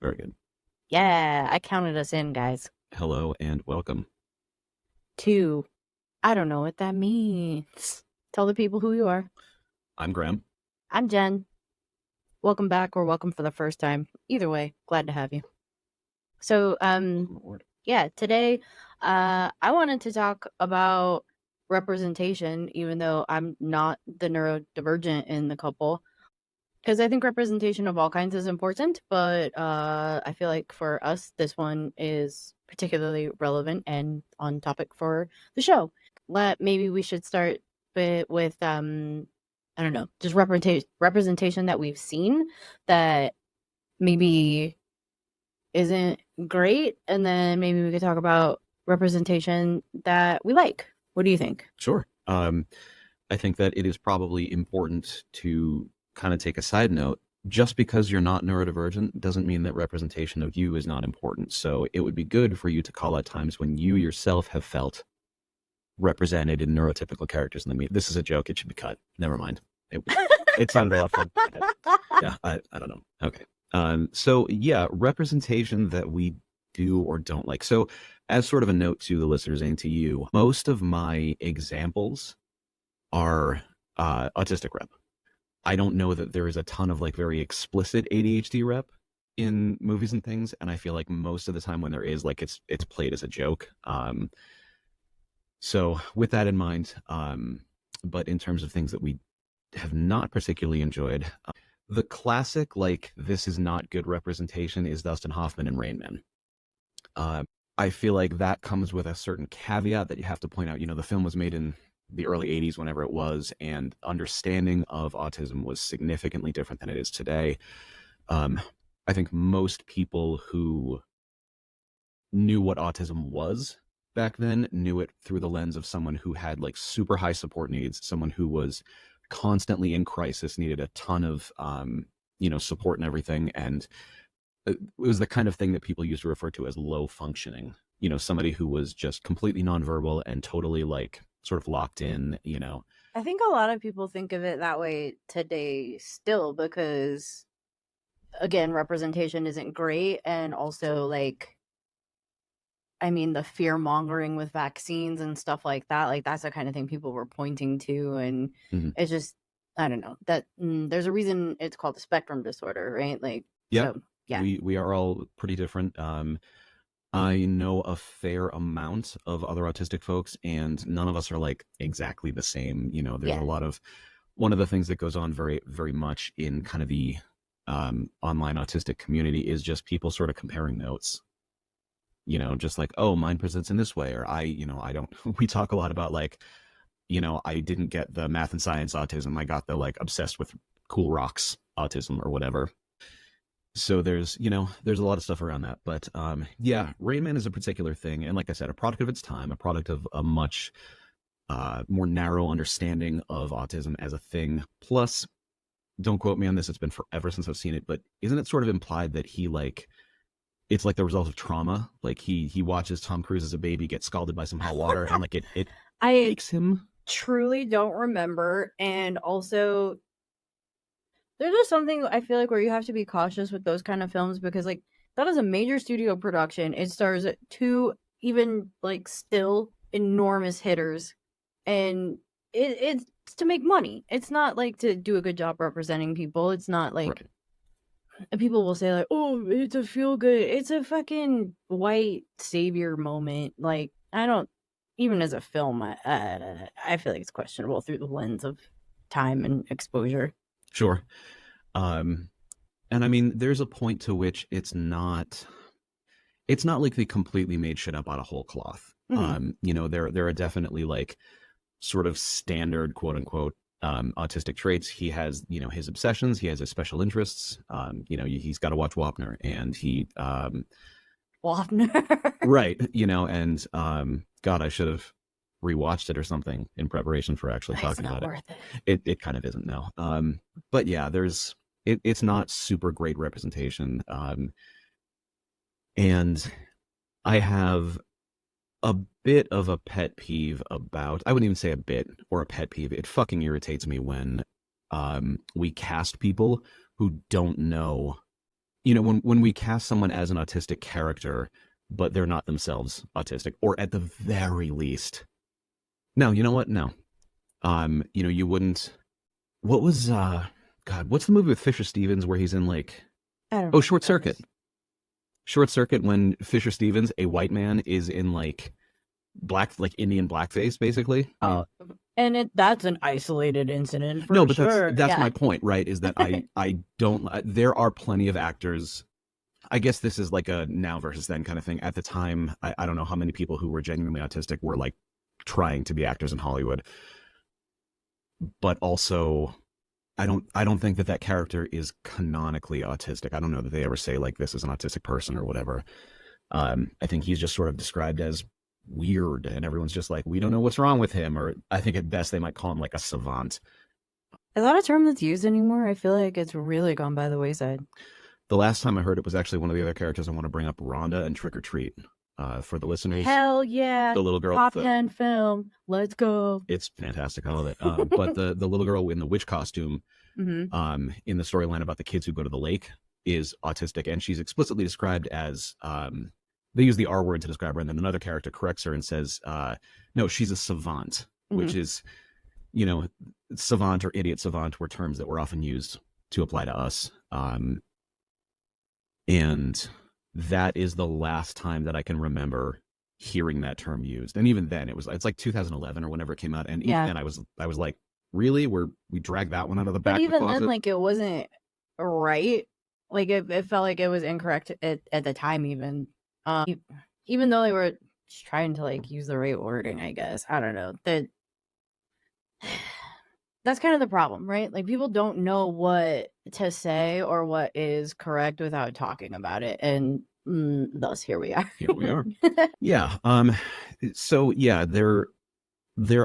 Very good. Yeah, I counted us in, guys. Hello and welcome. Two. I don't know what that means. Tell the people who you are. I'm Graham. I'm Jen. Welcome back or welcome for the first time. Either way, glad to have you. So, today, I wanted to talk about representation, even though I'm not the neurodivergent in the couple. Because I think representation of all kinds is important, but I feel like for us, this one is particularly relevant and on topic for the show. Maybe we should start with I don't know, just representation that we've seen that maybe isn't great, and then maybe we could talk about representation that we like. What do you think? Sure. I think that it is probably important to kind of take a side note. Just because you're not neurodivergent doesn't mean that representation of you is not important. So it would be good for you to call out times when you yourself have felt represented in neurotypical characters in the media. This is a joke. It should be cut. Never mind. It sounded awful. Yeah, I don't know. Okay. So yeah, representation that we do or don't like. So as sort of a note to the listeners and to you, most of my examples are autistic rep. I don't know that there is a ton of like very explicit ADHD rep in movies and things, and I feel like most of the time when there is, like it's played as a joke. So with that in mind, but in terms of things that we have not particularly enjoyed, the classic, like, this is not good representation is Dustin Hoffman in Rain Man. I feel like that comes with a certain caveat that you have to point out. You know, the film was made in the early 80s, whenever it was, and understanding of autism was significantly different than it is today. I think most people who knew what autism was back then knew it through the lens of someone who had like super high support needs, someone who was constantly in crisis, needed a ton of support and everything, and it was the kind of thing that people used to refer to as low functioning. You know, somebody who was just completely nonverbal and totally like sort of locked in. I think a lot of people think of it that way today still because, again, representation isn't great, and also like, I mean, the fear mongering with vaccines and stuff like that's the kind of thing people were pointing to. And it's just, I don't know, that there's a reason it's called a spectrum disorder, right? Like, Yeah, so, yeah. we are all pretty different. I know a fair amount of other autistic folks, and none of us are like exactly the same. You know, there's a lot of, one of the things that goes on very, very much in kind of the online autistic community is just people sort of comparing notes. You know, just like, oh, mine presents in this way, or I don't. We talk a lot about like, I didn't get the math and science autism. I got the like obsessed with cool rocks autism or whatever. So there's a lot of stuff around that. But yeah, Rain Man is a particular thing. And like I said, a product of its time, a product of a much more narrow understanding of autism as a thing. Plus, don't quote me on this, it's been forever since I've seen it, but isn't it sort of implied that he like, it's like the result of trauma? Like he watches Tom Cruise as a baby get scalded by some hot water and like it makes him. Truly don't remember. And also, there's just something I feel like where you have to be cautious with those kind of films because like that is a major studio production. It stars two even like still enormous hitters, and it's to make money. It's not like to do a good job representing people. It's not like people will say like, oh, it's a feel good. It's a fucking white savior moment. Like, I don't, even as a film, I feel like it's questionable through the lens of time and exposure. Sure. And I mean, there's a point to which it's not like they completely made shit up out of whole cloth. There are definitely like sort of standard quote unquote autistic traits. He has, his obsessions, he has his special interests. He's got to watch Wapner, and he Wapner. Right, and God, I should have rewatched it or something in preparation for actually talking about it. It kind of isn't now. But yeah, it's not super great representation. And I have a bit of a pet peeve about, I wouldn't even say a bit or a pet peeve. It fucking irritates me when we cast people who don't know when we cast someone as an autistic character, but they're not themselves autistic, or at the very least, no, you know what? No. You wouldn't. What was God? What's the movie with Fisher Stevens where he's in like I don't know. Short Circuit? Short Circuit, when Fisher Stevens, a white man, is in like Indian blackface, basically. Oh, and that's an isolated incident. No, but sure. that's my point, right? Is that I don't. There are plenty of actors. I guess this is like a now versus then kind of thing. At the time, I don't know how many people who were genuinely autistic were like trying to be actors in Hollywood, but also I don't think that character is canonically autistic. I don't know that they ever say like this is an autistic person or whatever. I think he's just sort of described as weird, and everyone's just like, we don't know what's wrong with him. Or I think at best they might call him like a savant. Is that a term that's used anymore? I feel like it's really gone by the wayside. The last time I heard it was actually one of the other characters I want to bring up, Rhonda and Trick or Treat. For the listeners, hell yeah, the little girl, top 10 film, let's go. It's fantastic, I love it. But the little girl in the witch costume, in the storyline about the kids who go to the lake, is autistic, and she's explicitly described as they use the R word to describe her, and then another character corrects her and says, no, she's a savant, which is, savant or idiot savant were terms that were often used to apply to us. And that is the last time that I can remember hearing that term used. And even then it's like 2011 or whenever it came out. And even then I was like, really? We dragged that one out of the back. But even then, like, it wasn't right. Like it felt like it was incorrect at the time, even though they were trying to like use the right wording, I guess. I don't know. That's kind of the problem, right? Like, people don't know what to say or what is correct without talking about it, and thus here we are. Here we are. Yeah. So yeah, there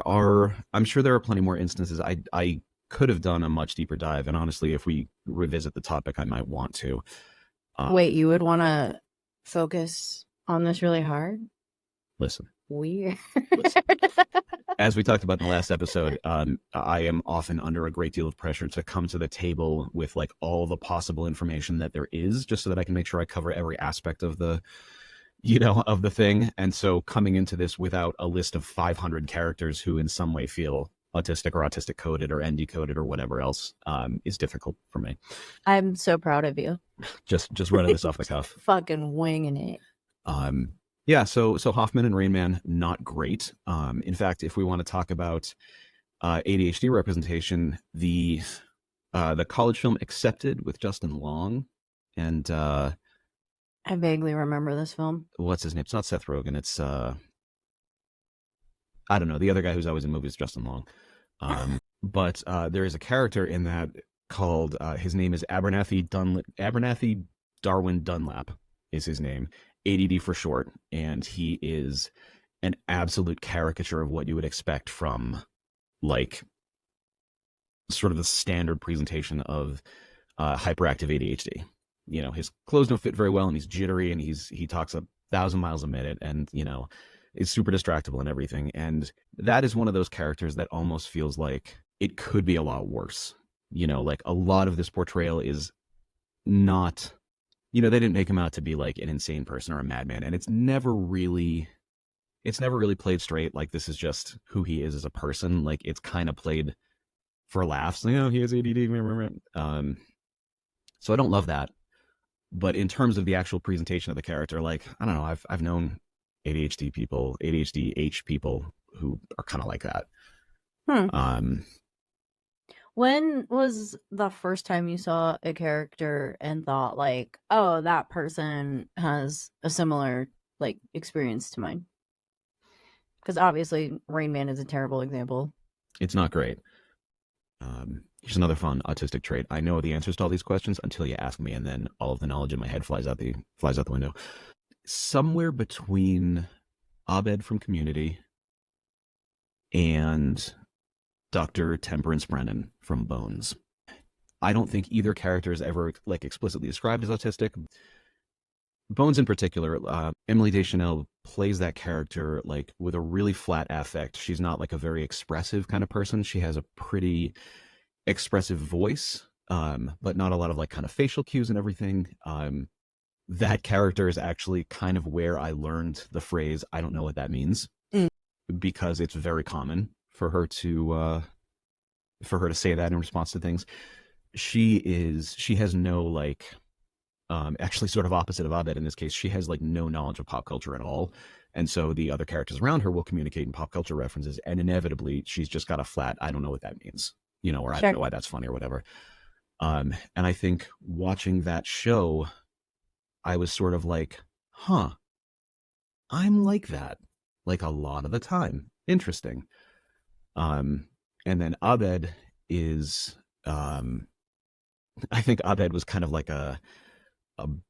are. I'm sure there are plenty more instances. I could have done a much deeper dive, and honestly, if we revisit the topic, I might want to. Wait, you would want to focus on this really hard? Listen. Weird. As we talked about in the last episode, I am often under a great deal of pressure to come to the table with like all the possible information that there is, just so that I can make sure I cover every aspect of the, of the thing. And so coming into this without a list of 500 characters who in some way feel autistic or autistic coded or ND coded or whatever else is difficult for me. I'm so proud of you. Just running this off the cuff. Fucking winging it. Yeah, so Hoffman and Rain Man, not great. In fact, if we want to talk about ADHD representation, the college film Accepted with Justin Long, and I vaguely remember this film. What's his name? It's not Seth Rogen. It's I don't know. The other guy who's always in movies, Justin Long. But there is a character in that called his name is Abernathy Darwin Dunlap is his name. ADD for short, and he is an absolute caricature of what you would expect from like sort of the standard presentation of hyperactive ADHD. His clothes don't fit very well, and he's jittery, and he talks 1,000 miles a minute, and is super distractible and everything. And that is one of those characters that almost feels like it could be a lot worse. Like a lot of this portrayal is not. They didn't make him out to be like an insane person or a madman, and it's never really played straight. Like, this is just who he is as a person. Like, it's kind of played for laughs. He has ADD. So I don't love that. But in terms of the actual presentation of the character, like, I don't know, I've known ADHD-H people who are kind of like that. When was the first time you saw a character and thought like, oh, that person has a similar like experience to mine? Because obviously Rain Man is a terrible example. It's not great. Here's another fun autistic trait. I know the answers to all these questions until you ask me, and then all of the knowledge in my head flies out the window. Somewhere between Abed from Community and Dr. Temperance Brennan from Bones. I don't think either character is ever like explicitly described as autistic. Bones in particular, Emily Deschanel plays that character like with a really flat affect. She's not like a very expressive kind of person. She has a pretty expressive voice, but not a lot of like kind of facial cues and everything. That character is actually kind of where I learned the phrase "I don't know what that means," because it's very common for her to say that in response to things. She has no like actually sort of opposite of Abed in this case. She has like no knowledge of pop culture at all. And so the other characters around her will communicate in pop culture references, and inevitably she's just got a flat, I don't know what that means, or I don't know why that's funny or whatever. And I think watching that show, I was sort of like, huh, I'm like that, like a lot of the time. Interesting. And then Abed is, I think Abed was kind of like a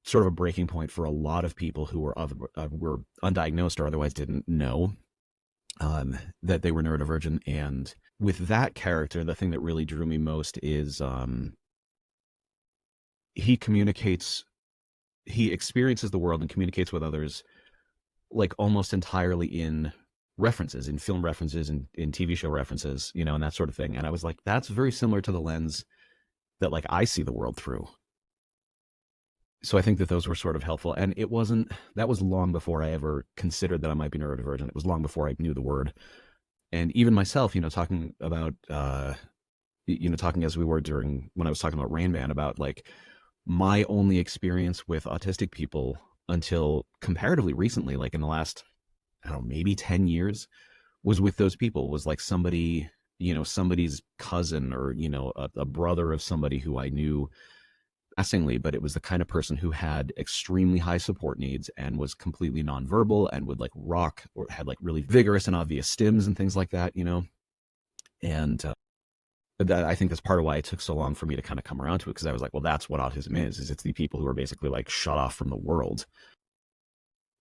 sort of a breaking point for a lot of people who were undiagnosed or otherwise didn't know that they were neurodivergent. And with that character, the thing that really drew me most is he experiences the world and communicates with others like almost entirely in references, in film references, and in TV show references, and that sort of thing. And I was like, that's very similar to the lens that like I see the world through. So I think that those were sort of helpful. And that was long before I ever considered that I might be neurodivergent. It was long before I knew the word. And even myself, talking about, talking as we were when I was talking about Rain Man, about like my only experience with autistic people until comparatively recently, like in the last, I don't know, maybe 10 years, was with those people, was like somebody, somebody's cousin or, a brother of somebody who I knew passingly, but it was the kind of person who had extremely high support needs and was completely nonverbal and would like rock or had like really vigorous and obvious stims and things like that, and that, I think that's part of why it took so long for me to kind of come around to it, because I was like, well, that's what autism is it's the people who are basically like shut off from the world,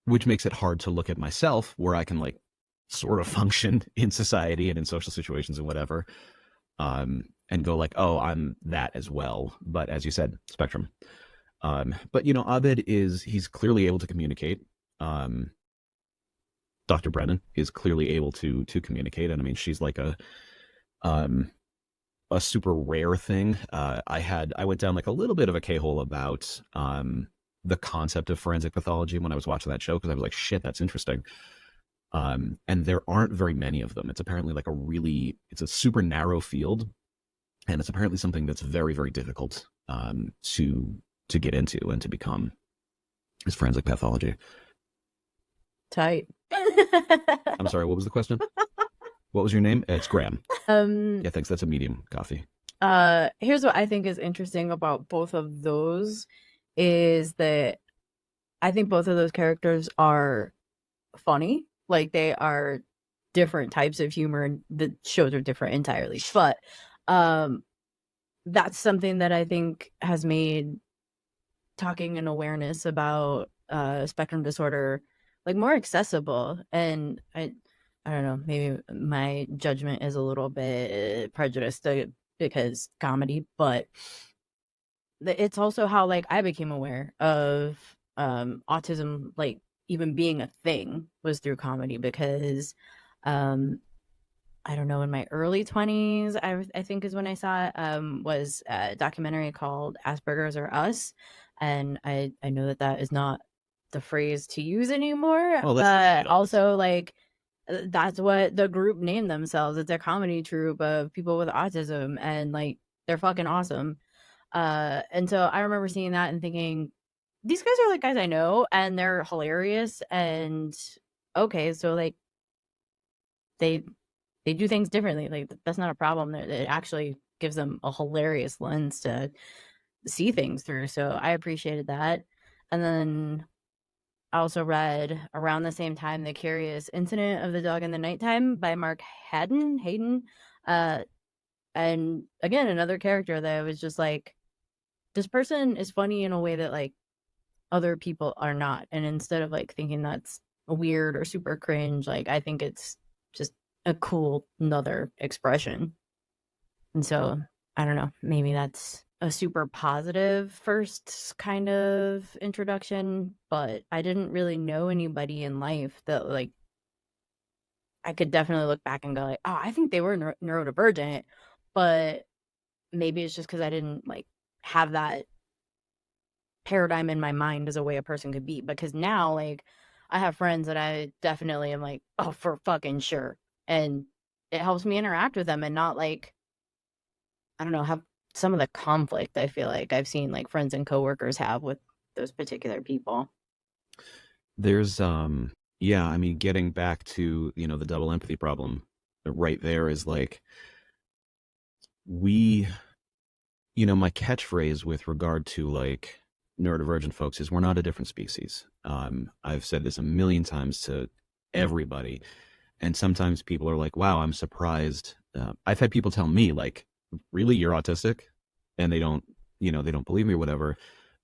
which makes it hard to look at myself where I can like sort of function in society and in social situations and whatever, and go like, oh, I'm that as well. But as you said, spectrum. But Abed he's clearly able to communicate. Dr. Brennan is clearly able to communicate, and I mean, she's like a super rare thing. I went down like a little bit of a K-hole about the concept of forensic pathology when I was watching that show, because I was like, shit, that's interesting. And there aren't very many of them. It's apparently like it's a super narrow field, and it's apparently something that's very, very difficult to get into and to become, is forensic pathology. Tight. I'm sorry, what was the question? What was your name? It's Graham. Yeah, thanks. That's a medium coffee. Here's what I think is interesting about both of those is that I think both of those characters are funny. Like, they are different types of humor, and the shows are different entirely. But that's something that I think has made talking and awareness about spectrum disorder like more accessible. And I don't know, maybe my judgment is a little bit prejudiced because comedy, but it's also how like I became aware of autism, like even being a thing, was through comedy, because I don't know, in my early 20s, I think is when I saw it, was a documentary called Asperger's or Us. And I know that is not the phrase to use anymore, but also like that's what the group named themselves. It's a comedy troupe of people with autism, and like they're fucking awesome. And so I remember seeing that and thinking, these guys are like guys I know, and they're hilarious. And okay, so like they do things differently. Like, that's not a problem. It actually gives them a hilarious lens to see things through. So I appreciated that. And then I also read around the same time The Curious Incident of the Dog in the Nighttime by Mark Hayden. And again, another character that was just like, this person is funny in a way that like other people are not. And instead of like thinking that's weird or super cringe, like I think it's just a cool another expression. And so I don't know, maybe that's a super positive first kind of introduction, but I didn't really know anybody in life that like I could definitely look back and go like, oh, I think they were neurodivergent, but maybe it's just because I didn't like have that paradigm in my mind as a way a person could be, because now like I have friends that I definitely am like, oh, for fucking sure. And it helps me interact with them and not like, I don't know, have some of the conflict I feel like I've seen like friends and coworkers have with those particular people. There's yeah, I mean, getting back to, the double empathy problem right there is like we, my catchphrase with regard to like neurodivergent folks is we're not a different species. I've said this a million times to everybody, and sometimes people are like, wow, I'm surprised. I've had people tell me like, really, you're autistic? And they don't believe me or whatever,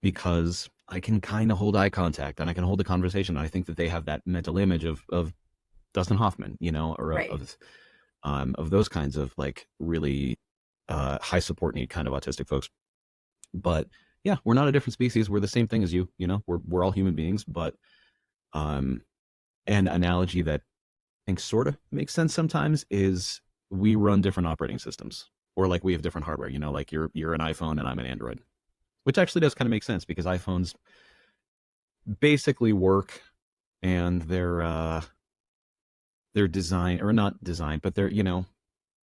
because I can kind of hold eye contact and I can hold a conversation. I think that they have that mental image of Dustin Hoffman, or Right. of those kinds of like really high support need kind of autistic folks. But yeah, we're not a different species. We're the same thing as you. We're all human beings. But an analogy that I think sort of makes sense sometimes is we run different operating systems, or like we have different hardware. Like you're an iPhone and I'm an Android, which actually does kind of make sense because iPhones basically work, and they're designed, or not designed, but they're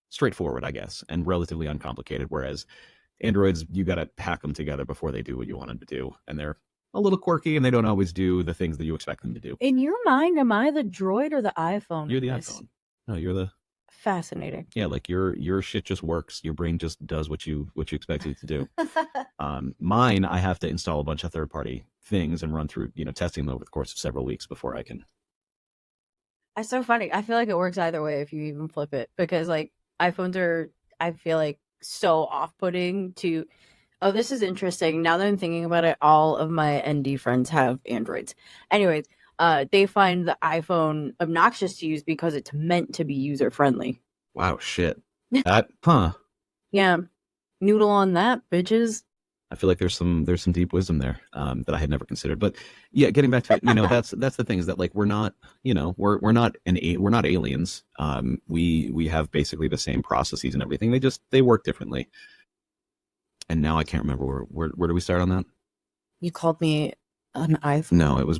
straightforward, I guess, and relatively uncomplicated. Whereas Androids, you got to hack them together before they do what you want them to do, and they're a little quirky, and they don't always do the things that you expect them to do. In your mind, am I the droid or the iPhone? You're the iPhone. No, you're the fascinating. Yeah, like your shit just works. Your brain just does what you expect it to do. Mine, I have to install a bunch of third party things and run through testing them over the course of several weeks before I can. That's so funny. I feel like it works either way if you even flip it, because like iPhones are, I feel like, so off-putting to. Oh, this is interesting. Now that I'm thinking about it, all of my ND friends have Androids. Anyways, they find the iPhone obnoxious to use because it's meant to be user friendly. Wow, shit. Huh. Yeah. Noodle on that, bitches. I feel like there's some deep wisdom there that I had never considered. But yeah, getting back to it, that's the thing, is that like we're not we're not aliens. We have basically the same processes and everything. They work differently. And now I can't remember where do we start on that? You called me an iPhone. No, it was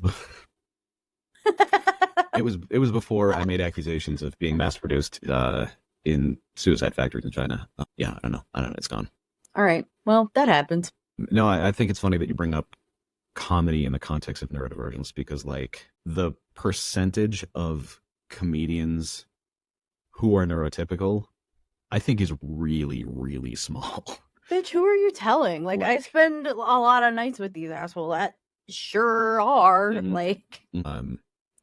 it was before I made accusations of being mass produced in suicide factories in China. Yeah, I don't know. It's gone. All right. Well, that happens. No, I think it's funny that you bring up comedy in the context of neurodivergence, because like the percentage of comedians who are neurotypical, I think, is really, really small. Bitch, who are you telling? Like, I spend a lot of nights with these assholes that sure are. Like,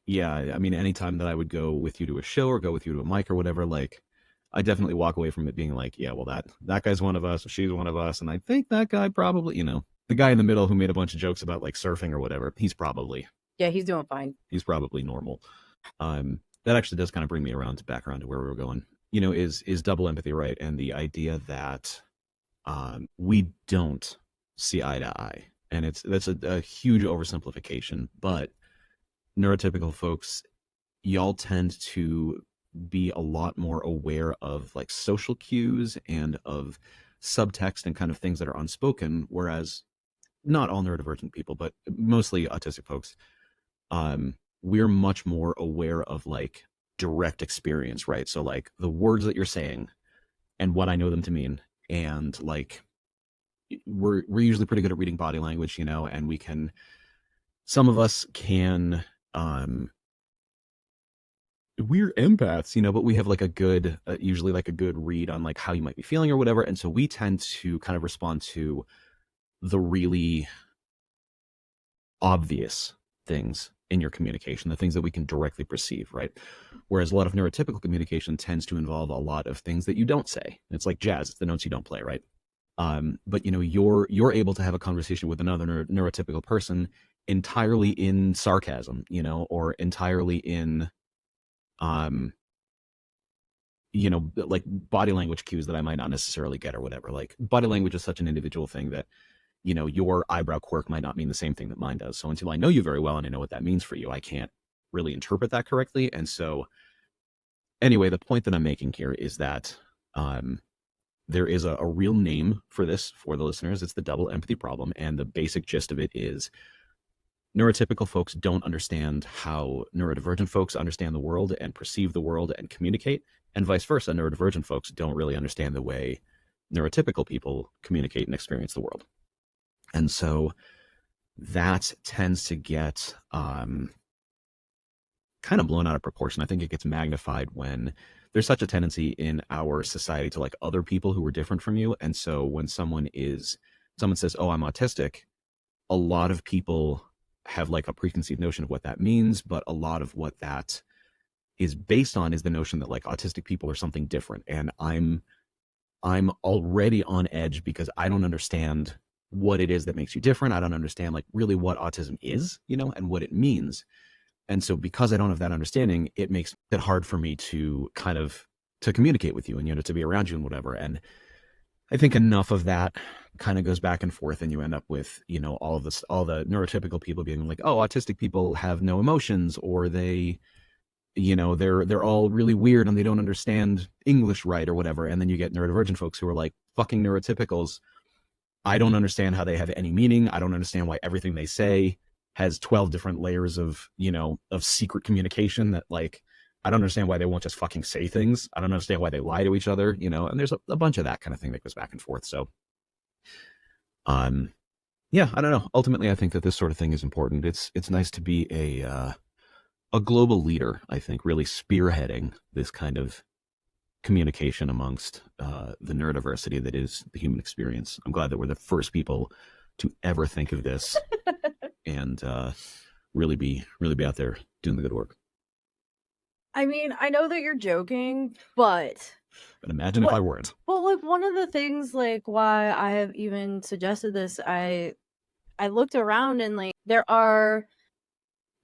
yeah, I mean, anytime that I would go with you to a show or go with you to a mic or whatever, like, I definitely walk away from it being like, yeah, well, that guy's one of us, or she's one of us, and I think that guy probably, the guy in the middle who made a bunch of jokes about like surfing or whatever, he's probably doing fine. He's probably normal. That actually does kind of bring me back around to where we were going. Is double empathy, right? And the idea that we don't see eye to eye, and that's a huge oversimplification, but neurotypical folks, y'all tend to be a lot more aware of like social cues and of subtext and kind of things that are unspoken, whereas not all neurodivergent people, but mostly autistic folks, we're much more aware of like direct experience, right? So like the words that you're saying and what I know them to mean, and like we're usually pretty good at reading body language, and some of us can we're empaths, but we have like a good, usually like a good read on like how you might be feeling or whatever. And so we tend to kind of respond to the really obvious things in your communication, the things that we can directly perceive, right? Whereas a lot of neurotypical communication tends to involve a lot of things that you don't say. It's like jazz, it's the notes you don't play, right? But you're able to have a conversation with another neurotypical person entirely in sarcasm, or entirely in like body language cues that I might not necessarily get or whatever. Like body language is such an individual thing that, your eyebrow quirk might not mean the same thing that mine does. So until I know you very well and I know what that means for you, I can't really interpret that correctly. And so anyway, the point that I'm making here is that there is a real name for this for the listeners. It's the double empathy problem. And the basic gist of it is neurotypical folks don't understand how neurodivergent folks understand the world and perceive the world and communicate, and vice versa. Neurodivergent folks don't really understand the way neurotypical people communicate and experience the world. And so that tends to get kind of blown out of proportion. I think it gets magnified when there's such a tendency in our society to like other people who are different from you. And so when someone says, oh, I'm autistic, a lot of people have like a preconceived notion of what that means, but a lot of what that is based on is the notion that like autistic people are something different. And I'm already on edge because I don't understand what it is that makes you different. I don't understand like really what autism is, and what it means. And so because I don't have that understanding, it makes it hard for me to to communicate with you and, to be around you and whatever. And I think enough of that kind of goes back and forth, and you end up with, all the neurotypical people being like, oh, autistic people have no emotions, or they, they're all really weird and they don't understand English right or whatever. And then you get neurodivergent folks who are like, fucking neurotypicals, I don't understand how they have any meaning. I don't understand why everything they say has 12 different layers of, of secret communication that like, I don't understand why they won't just fucking say things. I don't understand why they lie to each other, and there's a bunch of that kind of thing that goes back and forth. So, yeah, I don't know. Ultimately, I think that this sort of thing is important. It's nice to be a global leader, I think, really spearheading this kind of communication amongst the neurodiversity that is the human experience. I'm glad that we're the first people to ever think of this and really be out there doing the good work. I mean, I know that you're joking, but imagine if I weren't. Well, like one of the things like why I have even suggested this, I looked around and like there are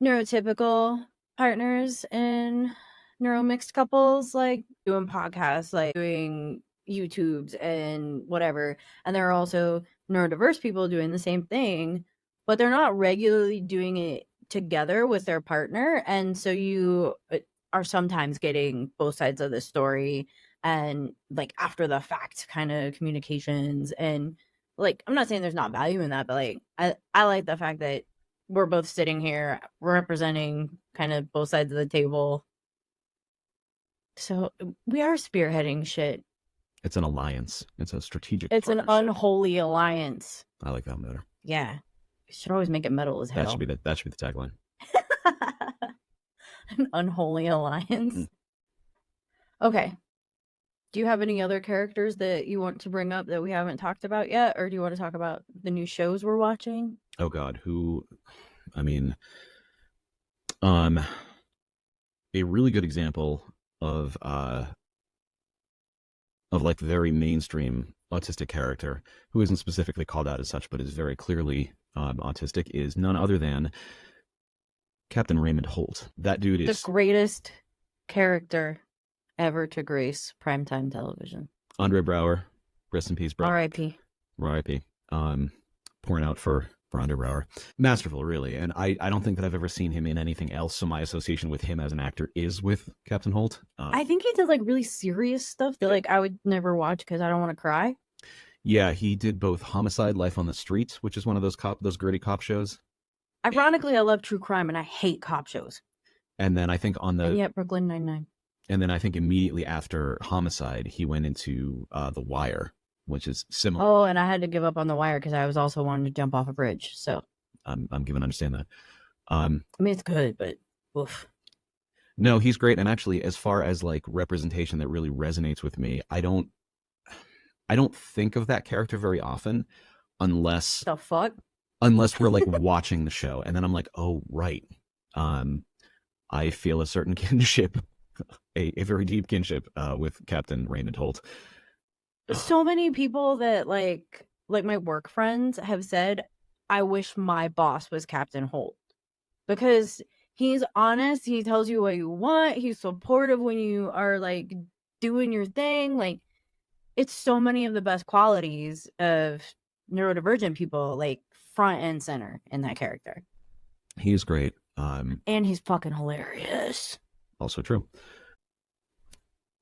neurotypical partners in neuromixed couples like doing podcasts, like doing YouTubes and whatever. And there are also neurodiverse people doing the same thing, but they're not regularly doing it together with their partner. And so you are sometimes getting both sides of the story and like after the fact kind of communications. And like, I'm not saying there's not value in that, but like, I like the fact that we're both sitting here representing kind of both sides of the table. So we are spearheading shit. It's an alliance. It's a strategic It's an unholy alliance. I like that better. Yeah. You should always make it metal as hell. That should be the tagline. An unholy alliance. Okay. Do you have any other characters that you want to bring up that we haven't talked about yet? Or do you want to talk about the new shows we're watching? Oh God, a really good example of like very mainstream autistic character who isn't specifically called out as such, but is very clearly autistic is none other than Captain Raymond Holt. That dude is the greatest character ever to grace primetime television. Andre Braugher, rest in peace, bro. R.I.P. R.I.P. Pouring out for Andre Braugher. Masterful, really. And I don't think that I've ever seen him in anything else, so my association with him as an actor is with Captain Holt. I think he does like really serious stuff that like I would never watch because I don't want to cry. Yeah, he did both Homicide, Life on the Street, which is one of those gritty cop shows. Ironically, I love true crime and I hate cop shows. And then I think and yet Brooklyn Nine-Nine. And then I think immediately after Homicide, he went into The Wire, which is similar. Oh, and I had to give up on The Wire because I was also wanting to jump off a bridge. So I'm given to understand that. I mean, it's good, but oof. No, he's great. And actually, as far as like representation that really resonates with me, I don't think of that character very often unless we're like watching the show. And then I'm like, oh, right. I feel a certain kinship, a very deep kinship with Captain Raymond Holt. So many people that like my work friends have said, I wish my boss was Captain Holt because he's honest. He tells you what you want. He's supportive when you are like doing your thing. Like it's so many of the best qualities of neurodivergent people, like front and center in that character. He's great. And he's fucking hilarious. Also true.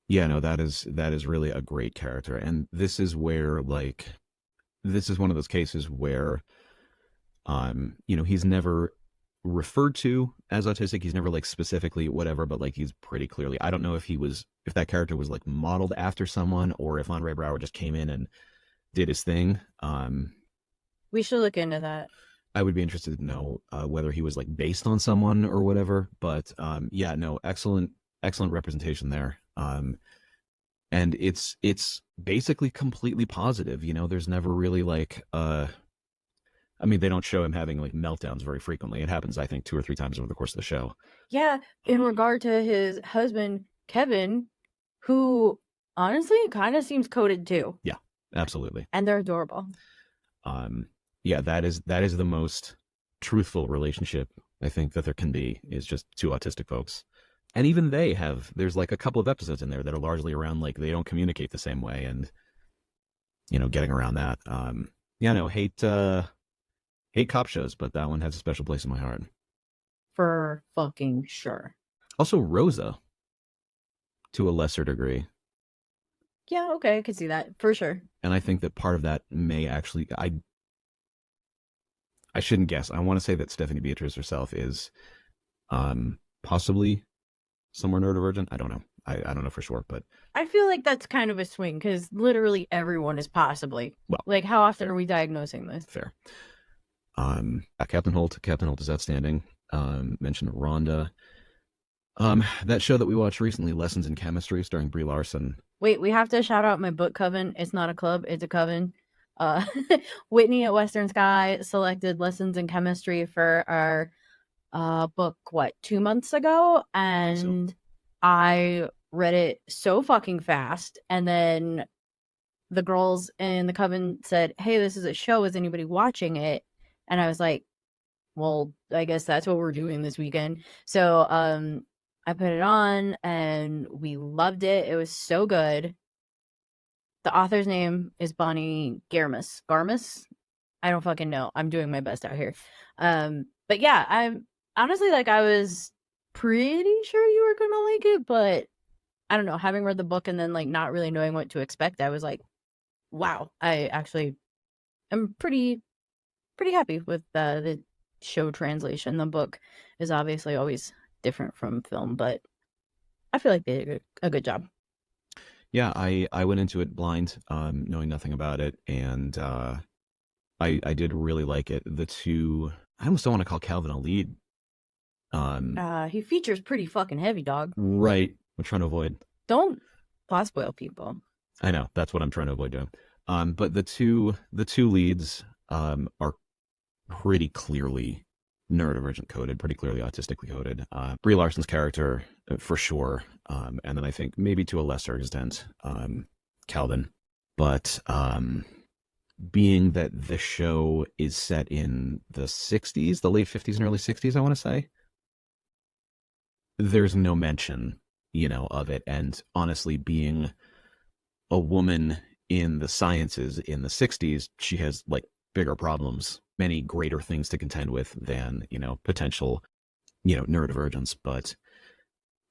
Yeah, no, that is really a great character. And this is where like this is one of those cases where he's never referred to as autistic. He's never like specifically whatever, but like he's pretty clearly. I don't know if that character was like modeled after someone or if Andre Brower just came in and did his thing. We should look into that. I would be interested to know whether he was like based on someone or whatever. But yeah, no, excellent representation there. And it's basically completely positive. There's never really like I mean, they don't show him having like meltdowns very frequently. It happens, I think, 2 or 3 times over the course of the show. Yeah, in regard to his husband, Kevin, who honestly kind of seems coded too. Yeah, absolutely. And they're adorable. Yeah, that is the most truthful relationship I think that there can be, is just two autistic folks. And even there's like a couple of episodes in there that are largely around like they don't communicate the same way and getting around that. Yeah, no, hate cop shows, but that one has a special place in my heart. For fucking sure. Also Rosa, to a lesser degree. Yeah, okay, I could see that for sure. And I think that part of that may actually I shouldn't guess. I want to say that Stephanie Beatriz herself is possibly somewhere neurodivergent. I don't know. I don't know for sure, but I feel like that's kind of a swing because literally everyone is possibly. Well, like, how often are we diagnosing this? Fair. Captain Holt is outstanding. Mentioned Rhonda. That show that we watched recently, Lessons in Chemistry, starring Brie Larson. Wait, we have to shout out my book coven. It's not a club, it's a coven. Whitney at Western Sky selected Lessons in Chemistry for our book, 2 months ago? And I read it so fucking fast. And then the girls in the coven said, hey, this is a show. Is anybody watching it? And I was like, well, I guess that's what we're doing this weekend. So I put it on and we loved it. It was so good. The author's name is Bonnie Garmus. Garmus? I don't fucking know. I'm doing my best out here. But yeah, I'm honestly like, I was pretty sure you were gonna like it, but I don't know. Having read the book and then like not really knowing what to expect, I was like, wow, I actually am pretty happy with the show translation. The book is obviously always different from film, but I feel like they did a good job. Yeah, I went into it blind, knowing nothing about it, and I did really like it. The two, I almost don't want to call Calvin a lead. He features pretty fucking heavy, dog. Right. I'm trying to avoid. Don't plot spoil people. I know, that's what I'm trying to avoid doing. But the two leads are pretty clearly neurodivergent-coded, pretty clearly autistically coded. Brie Larson's character, for sure, and then I think maybe to a lesser extent, Calvin. But being that the show is set in the 60s, the late 50s and early 60s, I want to say, there's no mention, of it. And honestly, being a woman in the sciences in the 60s, she has like bigger problems, many greater things to contend with than, potential, neurodivergence. But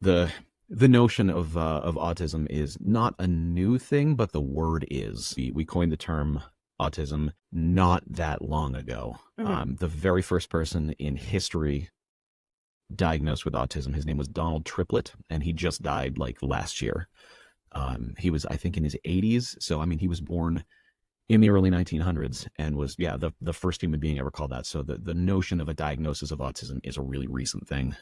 the notion of autism is not a new thing, but the word is. We coined the term autism not that long ago. Mm-hmm. The very first person in history diagnosed with autism, his name was Donald Triplett, and he just died like last year. He was, I think, in his 80s. So, I mean, he was born in the early 1900s and was, the first human being ever called that. So the notion of a diagnosis of autism is a really recent thing.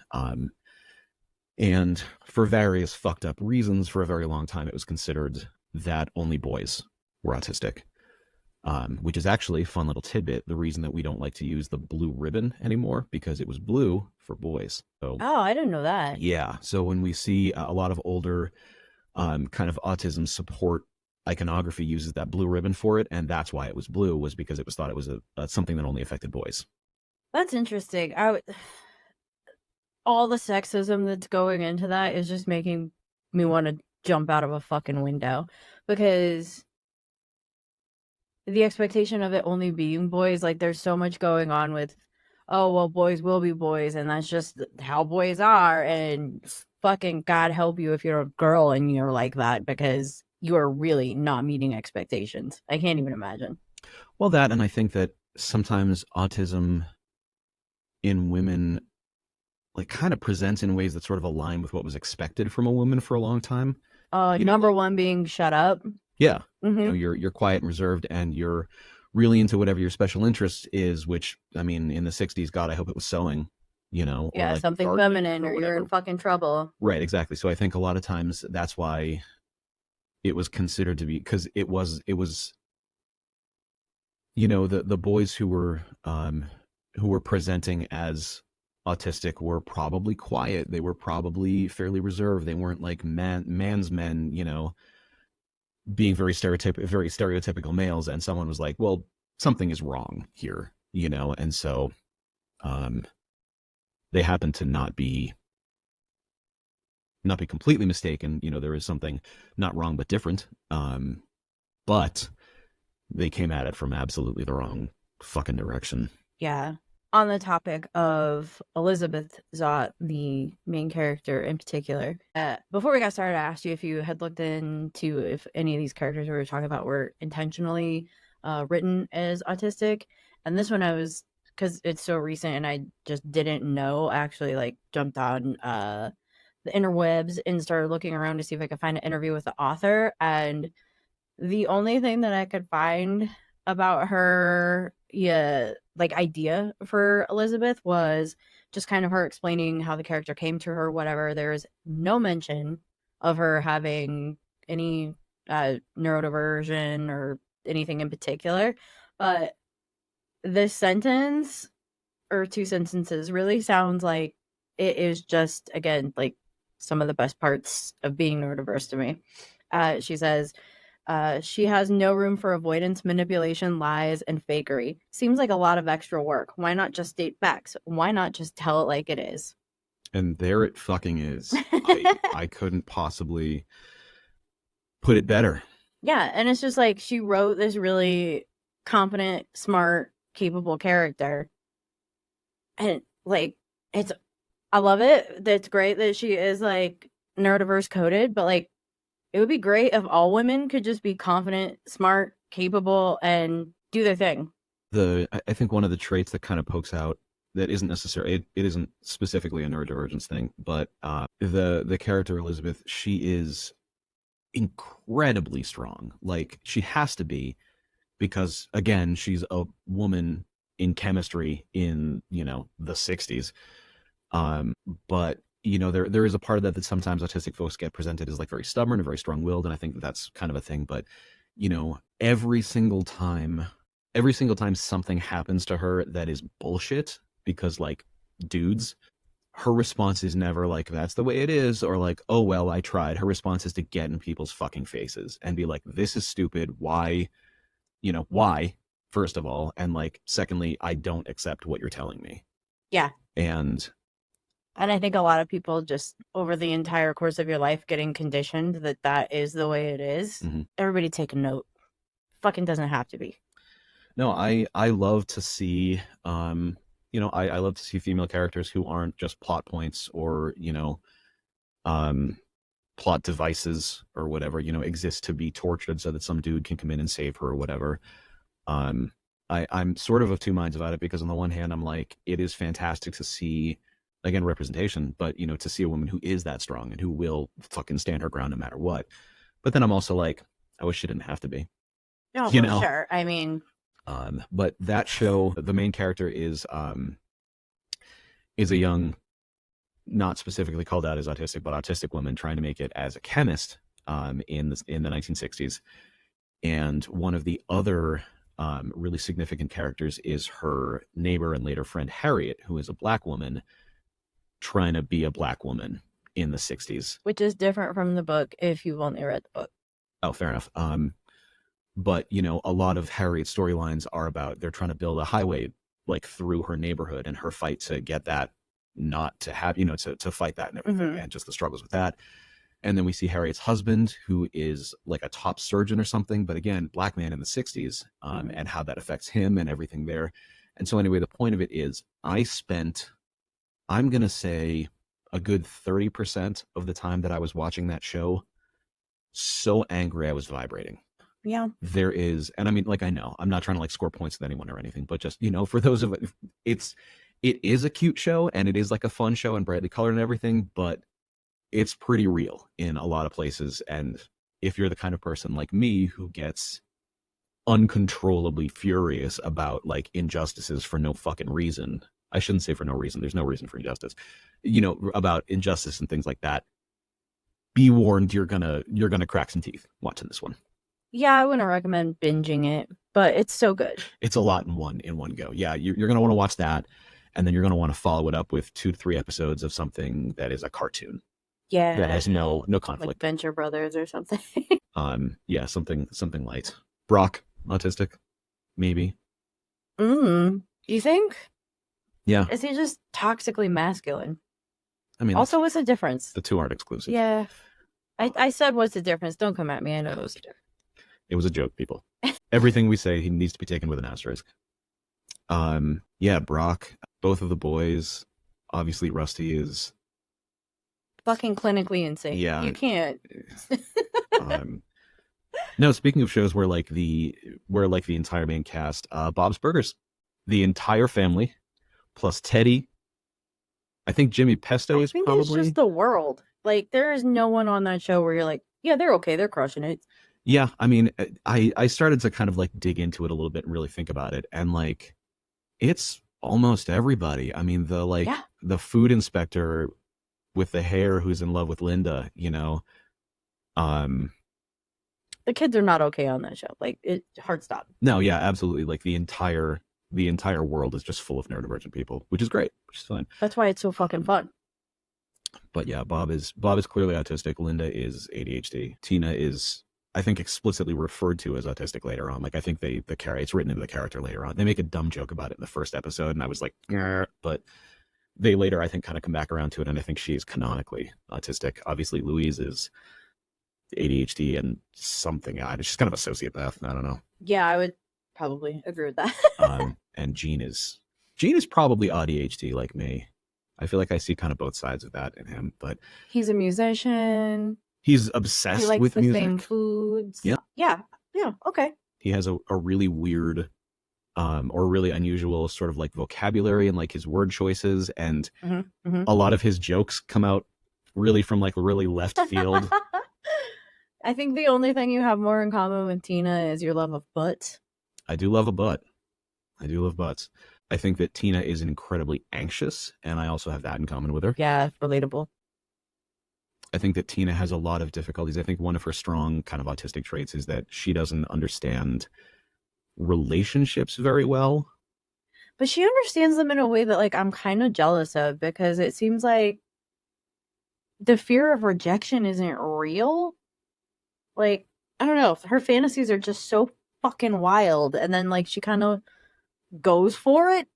And for various fucked up reasons, for a very long time, it was considered that only boys were autistic. Which is actually, fun little tidbit, the reason that we don't like to use the blue ribbon anymore, because it was blue for boys. So, oh, I didn't know that. Yeah. So when we see a lot of older kind of autism support iconography uses that blue ribbon for it, and that's why it was blue, was because it was thought it was something that only affected boys. That's interesting. All the sexism that's going into that is just making me want to jump out of a fucking window, because the expectation of it only being boys, like there's so much going on with, oh, well, boys will be boys and that's just how boys are, and fucking God help you if you're a girl and you're like that, because you are really not meeting expectations. I can't even imagine. Well, that, and I think that sometimes autism in women like kind of presents in ways that sort of align with what was expected from a woman for a long time. Number one being shut up. Yeah. Mm-hmm. You're quiet and reserved, and you're really into whatever your special interest is, which, I mean, in the 60s, God, I hope it was sewing, or Yeah, like something feminine or you're in fucking trouble. Right, exactly. So I think a lot of times that's why it was considered to be, because it was the boys who were presenting as autistic were probably quiet. They were probably fairly reserved. They weren't like man's men, being very stereotypical males. And someone was like, well, something is wrong here, and so um they happen to not be completely mistaken. There is something not wrong but different. But they came at it from absolutely the wrong fucking direction. Yeah. On the topic of Elizabeth Zott, the main character in particular, before we got started, I asked you if you had looked into if any of these characters we were talking about were intentionally written as autistic. And this one I was, because it's so recent and I just didn't know, I actually like jumped on the interwebs and started looking around to see if I could find an interview with the author. And the only thing that I could find about her, yeah, like idea for Elizabeth was just kind of her explaining how the character came to her, whatever. There's no mention of her having any neurodiversion or anything in particular. But this sentence or two sentences really sounds like it is just, again, like some of the best parts of being neurodiverse to me. She says, she has no room for avoidance, manipulation, lies, and fakery. Seems like a lot of extra work. Why not just state facts? Why not just tell it like it is? And there it fucking is. I couldn't possibly put it better. Yeah, and it's just like she wrote this really competent, smart, capable character. And like I love it. That's great that she is like neurodiverse coded, but like it would be great if all women could just be confident, smart, capable, and do their thing. I think one of the traits that kind of pokes out that isn't necessarily it isn't specifically a neurodivergence thing, but the character Elizabeth, she is incredibly strong. Like she has to be, because again, she's a woman in chemistry in the 60s. But there is a part of that sometimes autistic folks get presented as like very stubborn and very strong-willed, and I think that's kind of a thing. But every single time something happens to her that is bullshit, because like dudes, her response is never like, that's the way it is, or like, oh well, I tried. Her response is to get in people's fucking faces and be like, this is stupid. Why? Why, first of all, and like secondly, I don't accept what you're telling me. Yeah. And I think a lot of people just over the entire course of your life getting conditioned that is the way it is. Mm-hmm. Everybody take a note. Fucking doesn't have to be. No, I love to see I love to see female characters who aren't just plot points or plot devices or whatever, exist to be tortured so that some dude can come in and save her or whatever. I'm sort of two minds about it, because on the one hand, I'm like, it is fantastic to see, again, representation, but to see a woman who is that strong and who will fucking stand her ground no matter what. But then I'm also like, I wish she didn't have to be. No, for sure. I mean, but that show, the main character is a young, not specifically called out as autistic, but autistic woman trying to make it as a chemist in the 1960s. And one of the other really significant characters is her neighbor and later friend Harriet, who is a black woman trying to be a black woman in the 60s. Which is different from the book if you've only read the book. Oh, fair enough. But a lot of Harriet's storylines are about, they're trying to build a highway like through her neighborhood, and her fight to get that not to have, to fight that and everything, mm-hmm. and just the struggles with that. And then we see Harriet's husband, who is like a top surgeon or something, but again, black man in the 60s, mm-hmm. and how that affects him and everything there. And so anyway, the point of it is, I spent, I'm going to say, a good 30% of the time that I was watching that show, so angry I was vibrating. Yeah. There is, and I mean, like, I know I'm not trying to like score points with anyone or anything, but just, you know, for those of it is a cute show and it is like a fun show and brightly colored and everything, but it's pretty real in a lot of places. And if you're the kind of person like me who gets uncontrollably furious about like injustices for no fucking reason, I shouldn't say for no reason, there's no reason for injustice, you know, about injustice and things like that, be warned, you're gonna crack some teeth watching this one. Yeah, I wouldn't recommend binging it, but it's so good. It's a lot in one go. Yeah, you're gonna want to watch that, and then you're gonna want to follow it up with 2 to 3 episodes of something that is a cartoon. Yeah, that has no conflict, like Venture Brothers or something. Yeah, something light. Brock, autistic, maybe. You think? Yeah. Is he just toxically masculine? I mean, also, what's the difference? The two aren't exclusive. Yeah, I said what's the difference. Don't come at me. I know it was a difference. It was a joke, people. Everything we say, he needs to be taken with an asterisk. Yeah, Brock, both of the boys. Obviously, Rusty is fucking clinically insane. Yeah, you can't. No, speaking of shows where the entire main cast, Bob's Burgers, the entire family, plus Teddy. I think Jimmy Pesto is probably. It's just the world. Like, there is no one on that show where you're like, yeah, they're okay, they're crushing it. Yeah, I mean, I started to kind of like dig into it a little bit and really think about it, and like, it's almost everybody. I mean, the food inspector with the hair who's in love with Linda, you know. The kids are not okay on that show. Like, it hard stop. No, yeah, absolutely. Like the entire world is just full of neurodivergent people, which is great, which is fine. That's why it's so fucking fun. But yeah, Bob is clearly autistic. Linda is ADHD. Tina is, I think, explicitly referred to as autistic later on. Like, I think it's written into the character later on. They make a dumb joke about it in the first episode, and I was like, but they later, I think, kind of come back around to it, and I think she's canonically autistic. Obviously, Louise is ADHD and something. She's kind of a sociopath. I don't know. Yeah, I would probably agree with that. And Gene is probably ADHD like me. I feel like I see kind of both sides of that in him, but he's a musician. He's obsessed with music. He likes the same foods. Yeah. Okay. He has a really weird, or really unusual sort of like vocabulary and like his word choices, and a lot of his jokes come out really from like really left field. I think the only thing you have more in common with Tina is your love of butts. I do love a butt. I do love butts. I think that Tina is incredibly anxious, and I also have that in common with her. Yeah, relatable. I think that Tina has a lot of difficulties. I think one of her strong kind of autistic traits is that she doesn't understand relationships very well. But she understands them in a way that, like, I'm kind of jealous of, because it seems like the fear of rejection isn't real. Like, I don't know. Her fantasies are just so fucking wild, and then, like, she kind of goes for it.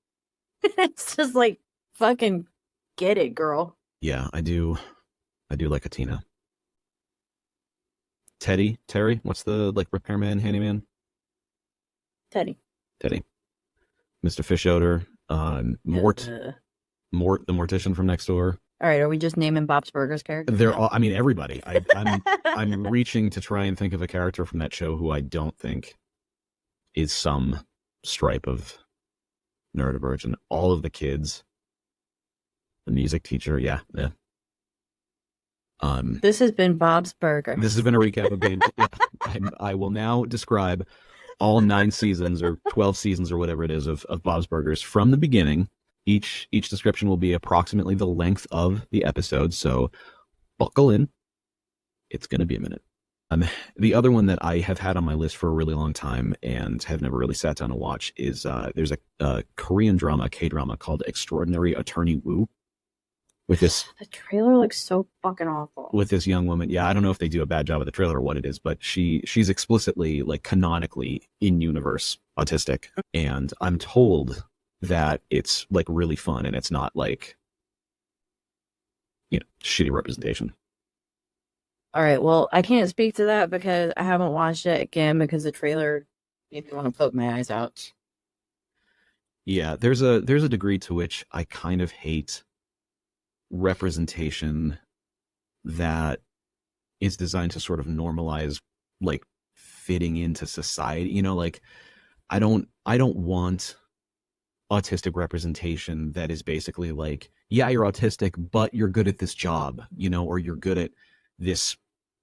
It's just like, fucking get it, girl. Yeah, I do like a Tina. Terry, what's the like repairman, handyman? Teddy. Mr. Fish Odor, Mort, the mortician from next door. All right, are we just naming Bob's Burgers characters? They're all, I mean, everybody. I'm reaching to try and think of a character from that show who I don't think is some stripe of neurodivergent. All of the kids, the music teacher, yeah. This has been Bob's Burger. This has been a recap of Babe. I will now describe all 9 seasons or 12 seasons or whatever it is of Bob's Burgers from the beginning. Each description will be approximately the length of the episode, so buckle in. It's going to be a minute. The other one that I have had on my list for a really long time and have never really sat down to watch is there's a Korean drama, K-drama called Extraordinary Attorney Woo. With this, the trailer looks so fucking awful. With this young woman, yeah, I don't know if they do a bad job of the trailer or what it is, but she's explicitly, like, canonically in universe autistic, and I'm told that it's like really fun and it's not like, you know, shitty representation. All right, well, I can't speak to that because I haven't watched it again because the trailer made me want to poke my eyes out. Yeah, there's a degree to which I kind of hate representation that is designed to sort of normalize like fitting into society. You know, like I don't want autistic representation that is basically like, yeah, you're autistic, but you're good at this job, you know, or you're good at this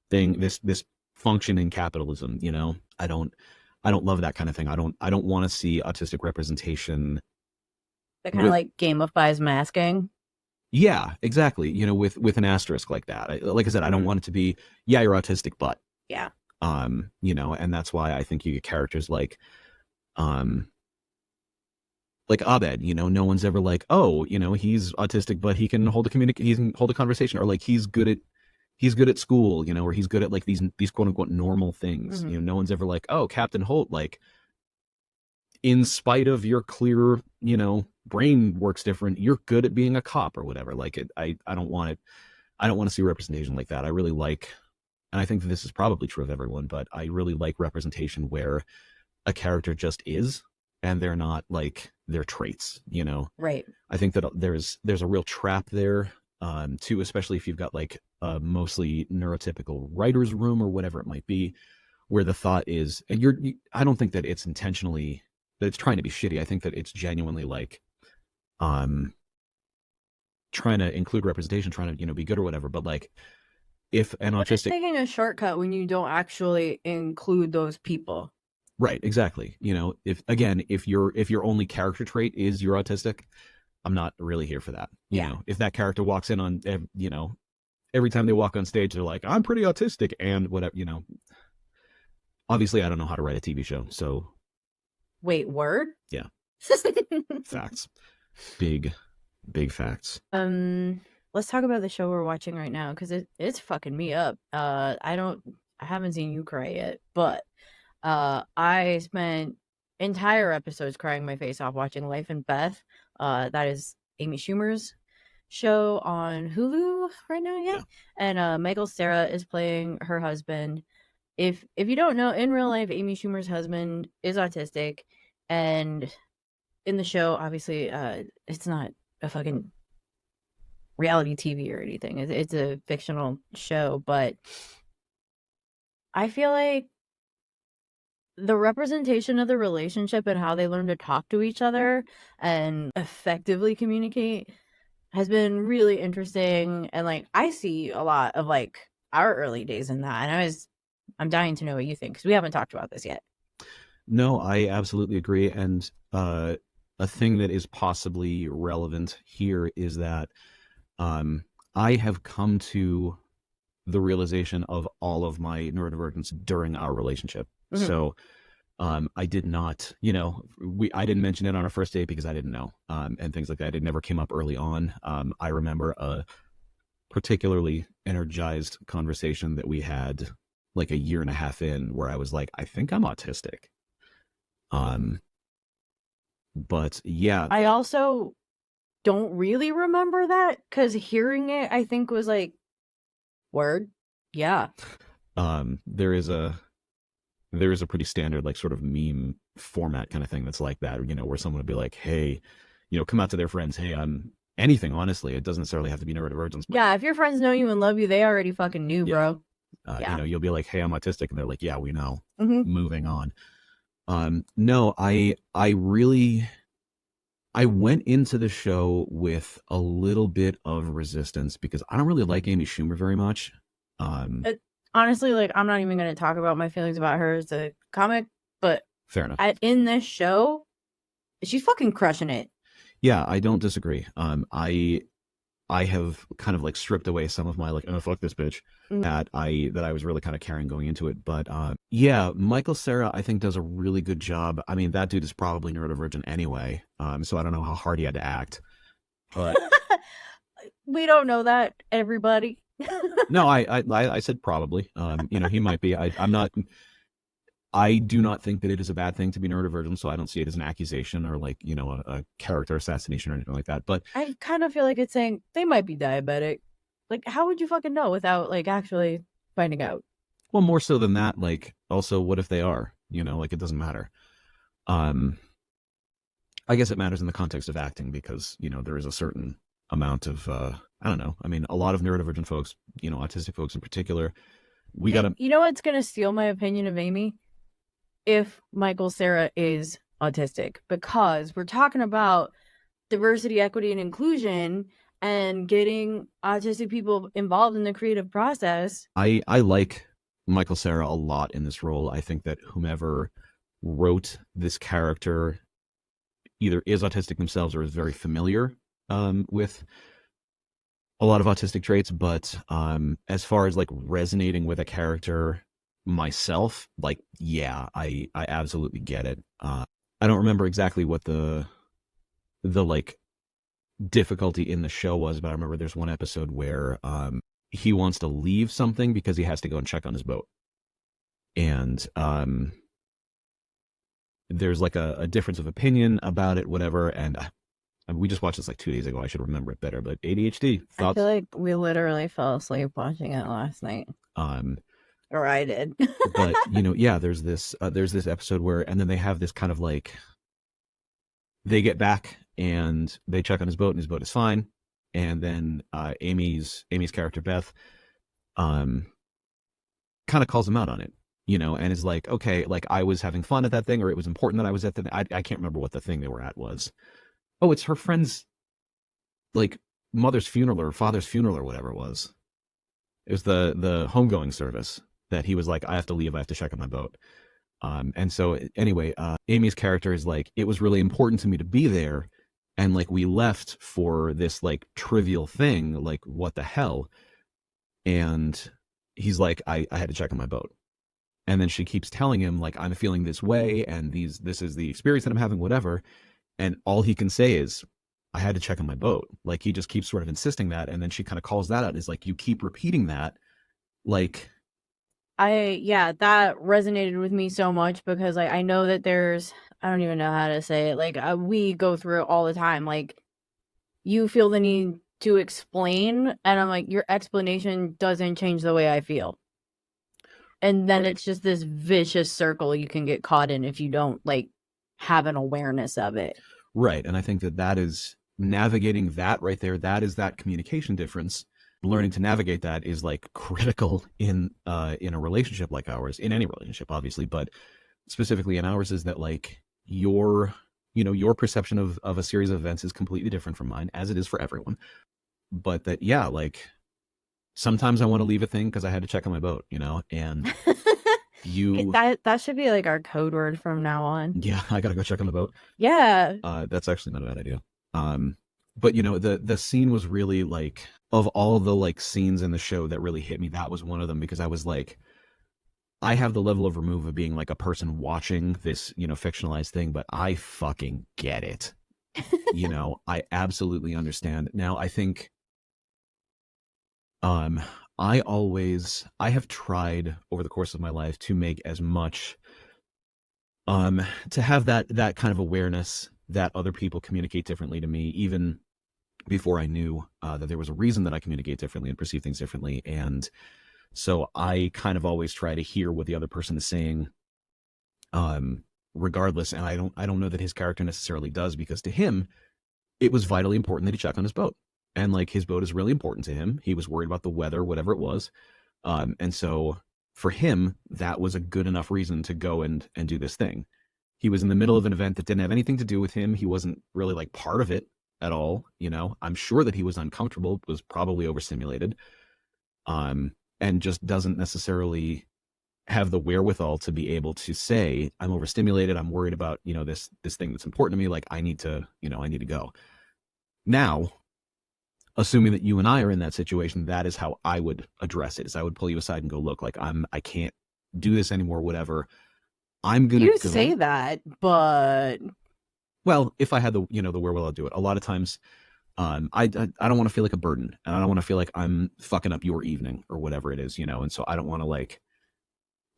thing, this function in capitalism, you know. I don't love that kind of thing. I don't want to see autistic representation that kind of like gamifies masking. Yeah, exactly. You know, with an asterisk like that. Like I said, I don't want it to be, yeah, you're autistic, but yeah, you know, and that's why I think you get characters um like Abed. You know, no one's ever like, oh, you know, he's autistic, but he can he can hold a conversation, or like he's good at school, you know, or he's good at like these quote unquote normal things. You know, no one's ever like, oh, Captain Holt, like in spite of your clear, you know, brain works different, you're good at being a cop or whatever. Like I don't want it. I don't want to see representation like that. I really like, and I think this is probably true of everyone, but I really like representation where a character just is, and they're not like their traits, you know? Right. I think that there's a real trap there, too, especially if you've got like a mostly neurotypical writer's room or whatever it might be, where the thought is, and I don't think that it's intentionally, that it's trying to be shitty. I think that it's genuinely like, trying to include representation, trying to, you know, be good or whatever. But like, if an autistic, taking a shortcut when you don't actually include those people. Right, exactly. You know, if your only character trait is you're autistic, I'm not really here for that. You know, if that character walks in on, you know, every time they walk on stage, they're like, I'm pretty autistic and whatever, you know. Obviously, I don't know how to write a TV show, so. Wait, word? Yeah. Facts. Big facts. Let's talk about the show we're watching right now, because it's fucking me up. I haven't seen you cry yet, but I spent entire episodes crying my face off watching Life and Beth. That is Amy Schumer's show on Hulu right now, yeah. And Michael Cera is playing her husband. If you don't know, in real life, Amy Schumer's husband is autistic, and in the show, obviously, it's not a fucking reality TV or anything. It's a fictional show, but I feel like the representation of the relationship and how they learn to talk to each other and effectively communicate has been really interesting. And like, I see a lot of like our early days in that, and I'm dying to know what you think, because we haven't talked about this yet. No, I absolutely agree. And a thing that is possibly relevant here is that I have come to the realization of all of my neurodivergence during our relationship. Mm-hmm. So I did not, you know, I didn't mention it on our first date because I didn't know, and things like that. It never came up early on. I remember a particularly energized conversation that we had like a year and a half in, where I was like, I think I'm autistic. But yeah, I also don't really remember that, because hearing it, I think, was like, word, yeah. There is a pretty standard like sort of meme format kind of thing that's like that, you know, where someone would be like, hey, you know, come out to their friends, hey, I'm anything, honestly. It doesn't necessarily have to be neurodivergence. Yeah, if your friends know you and love you, they already fucking knew, bro. You know, you'll be like, hey, I'm autistic, and they're like, yeah, we know. Mm-hmm. Moving on. No, I went into the show with a little bit of resistance because I don't really like Amy Schumer very much. Honestly, like, I'm not even going to talk about my feelings about her as a comic, but fair enough. In this show, she's fucking crushing it. Yeah, I don't disagree. I have kind of like stripped away some of my like, oh, fuck this bitch, that I was really kind of carrying going into it. But yeah, Michael Cera, I think, does a really good job. I mean, that dude is probably neurodivergent anyway. So I don't know how hard he had to act. But we don't know that, everybody. No, I said probably. You know, he might be. I'm not. I do not think that it is a bad thing to be neurodivergent, so I don't see it as an accusation or like, you know, a character assassination or anything like that. But I kind of feel like it's saying they might be diabetic. Like, how would you fucking know without like actually finding out? Well, more so than that, like, also, what if they are? You know, like, it doesn't matter. I guess it matters in the context of acting because, you know, there is a certain amount of I don't know. I mean, a lot of neurodivergent folks, autistic folks in particular, we gotta. You know what's gonna steal my opinion of Amy? If Michael Cera is autistic, because we're talking about diversity, equity, and inclusion, and getting autistic people involved in the creative process. I like Michael Cera a lot in this role. I think that whomever wrote this character either is autistic themselves or is very familiar with a lot of autistic traits. But as far as like resonating with a character myself, like, yeah, I absolutely get it. I don't remember exactly what the like difficulty in the show was, but I remember there's one episode where he wants to leave something because he has to go and check on his boat. And there's like a difference of opinion about it, whatever. And we just watched this like 2 days ago. I should remember it better, but ADHD thoughts. I feel like we literally fell asleep watching it last night. Or I did. But yeah, there's this episode where, and then they have this kind of like, they get back and they check on his boat and his boat is fine. And then Amy's character Beth kind of calls him out on it, and is like, okay, like I was having fun at that thing, or it was important that I was at the, I can't remember what the thing they were at was. Oh, it's her friend's like mother's funeral or father's funeral or whatever it was. It was the homegoing service that he was like, I have to leave, I have to check on my boat. And so anyway, Amy's character is like, it was really important to me to be there. And like, we left for this like trivial thing, like what the hell? And he's like, I had to check on my boat. And then she keeps telling him like, I'm feeling this way. And this is the experience that I'm having, whatever. And all he can say is, I had to check on my boat. Like, he just keeps sort of insisting that. And then she kind of calls that out. Is like, you keep repeating that. Like, that resonated with me so much because like I know that there's, I don't even know how to say it, like we go through it all the time, like you feel the need to explain and I'm like, your explanation doesn't change the way I feel, and then it's just this vicious circle you can get caught in if you don't like have an awareness of it. Right. And I think that is navigating that right there. That is that communication difference. Learning to navigate that is like critical in a relationship like ours, in any relationship, obviously, but specifically in ours, is that like your perception of a series of events is completely different from mine, as it is for everyone. But that, yeah, like sometimes I want to leave a thing because I had to check on my boat, and that should be like our code word from now on. Yeah, I gotta go check on the boat. Yeah. That's actually not a bad idea. But the scene was really like, of all the like scenes in the show that really hit me, that was one of them, because I was like, I have the level of remove of being like a person watching this, fictionalized thing, but I fucking get it. I absolutely understand. Now, I think I have tried over the course of my life to make as much to have that kind of awareness that other people communicate differently to me, even before I knew that there was a reason that I communicate differently and perceive things differently. And so I kind of always try to hear what the other person is saying, regardless. And I don't know that his character necessarily does, because to him, it was vitally important that he check on his boat. And like, his boat is really important to him. He was worried about the weather, whatever it was. And so for him, that was a good enough reason to go and do this thing. He was in the middle of an event that didn't have anything to do with him. He wasn't really like part of it at all. I'm sure that he was uncomfortable, was probably overstimulated, and just doesn't necessarily have the wherewithal to be able to say, I'm overstimulated, I'm worried about, this thing that's important to me. Like, I need to go. Now, assuming that you and I are in that situation, that is how I would address it, is I would pull you aside and go, look, like I can't do this anymore, whatever. I'm going to say that, but well, if I had the, the wherewithal to do it, a lot of times, I don't want to feel like a burden, and I don't want to feel like I'm fucking up your evening or whatever it is, and so I don't want to like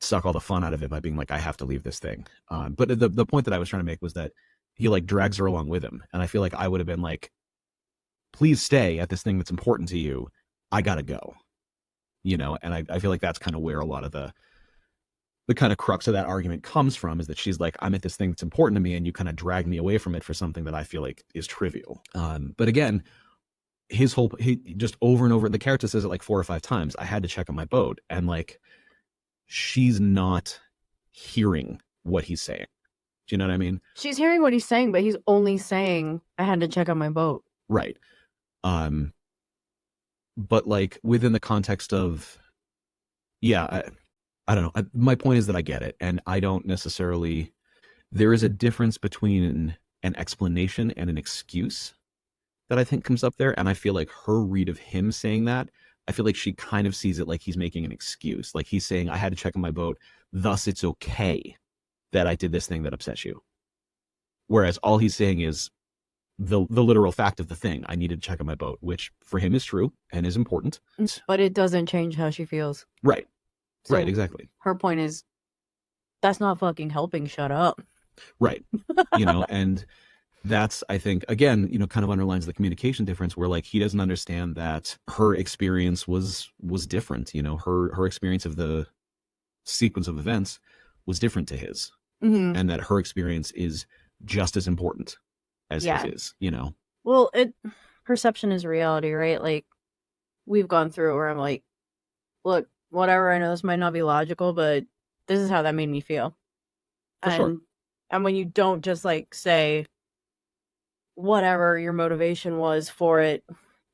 suck all the fun out of it by being like, I have to leave this thing. But the point that I was trying to make was that he like drags her along with him. And I feel like I would have been like, please stay at this thing that's important to you. I gotta go, and I feel like that's kind of where a lot of the kind of crux of that argument comes from, is that she's like, I'm at this thing that's important to me, and you kind of drag me away from it for something that I feel like is trivial. But again, he just over and over, the character says it like 4 or 5 times, I had to check on my boat, and like she's not hearing what he's saying. Do you know what I mean? She's hearing what he's saying, but he's only saying, I had to check on my boat. Right. But like within the context of, yeah, I don't know. My point is that I get it, and I don't necessarily, there is a difference between an explanation and an excuse that I think comes up there, and I feel like her read of him saying that, I feel like she kind of sees it like he's making an excuse. Like he's saying, I had to check on my boat, thus it's okay that I did this thing that upset you. Whereas all he's saying is the literal fact of the thing, I needed to check on my boat, which for him is true and is important. But it doesn't change how she feels. Right. So right, exactly. Her point is, that's not fucking helping, shut up. Right. And that's, I think, again, kind of underlines the communication difference where like he doesn't understand that her experience was different. Her experience of the sequence of events was different to his. Mm-hmm. And that her experience is just as important as his is, Well, perception is reality, right? Like, we've gone through it where I'm like, look, whatever, I know this might not be logical, but this is how that made me feel. Sure. And when you don't just like say whatever your motivation was for it,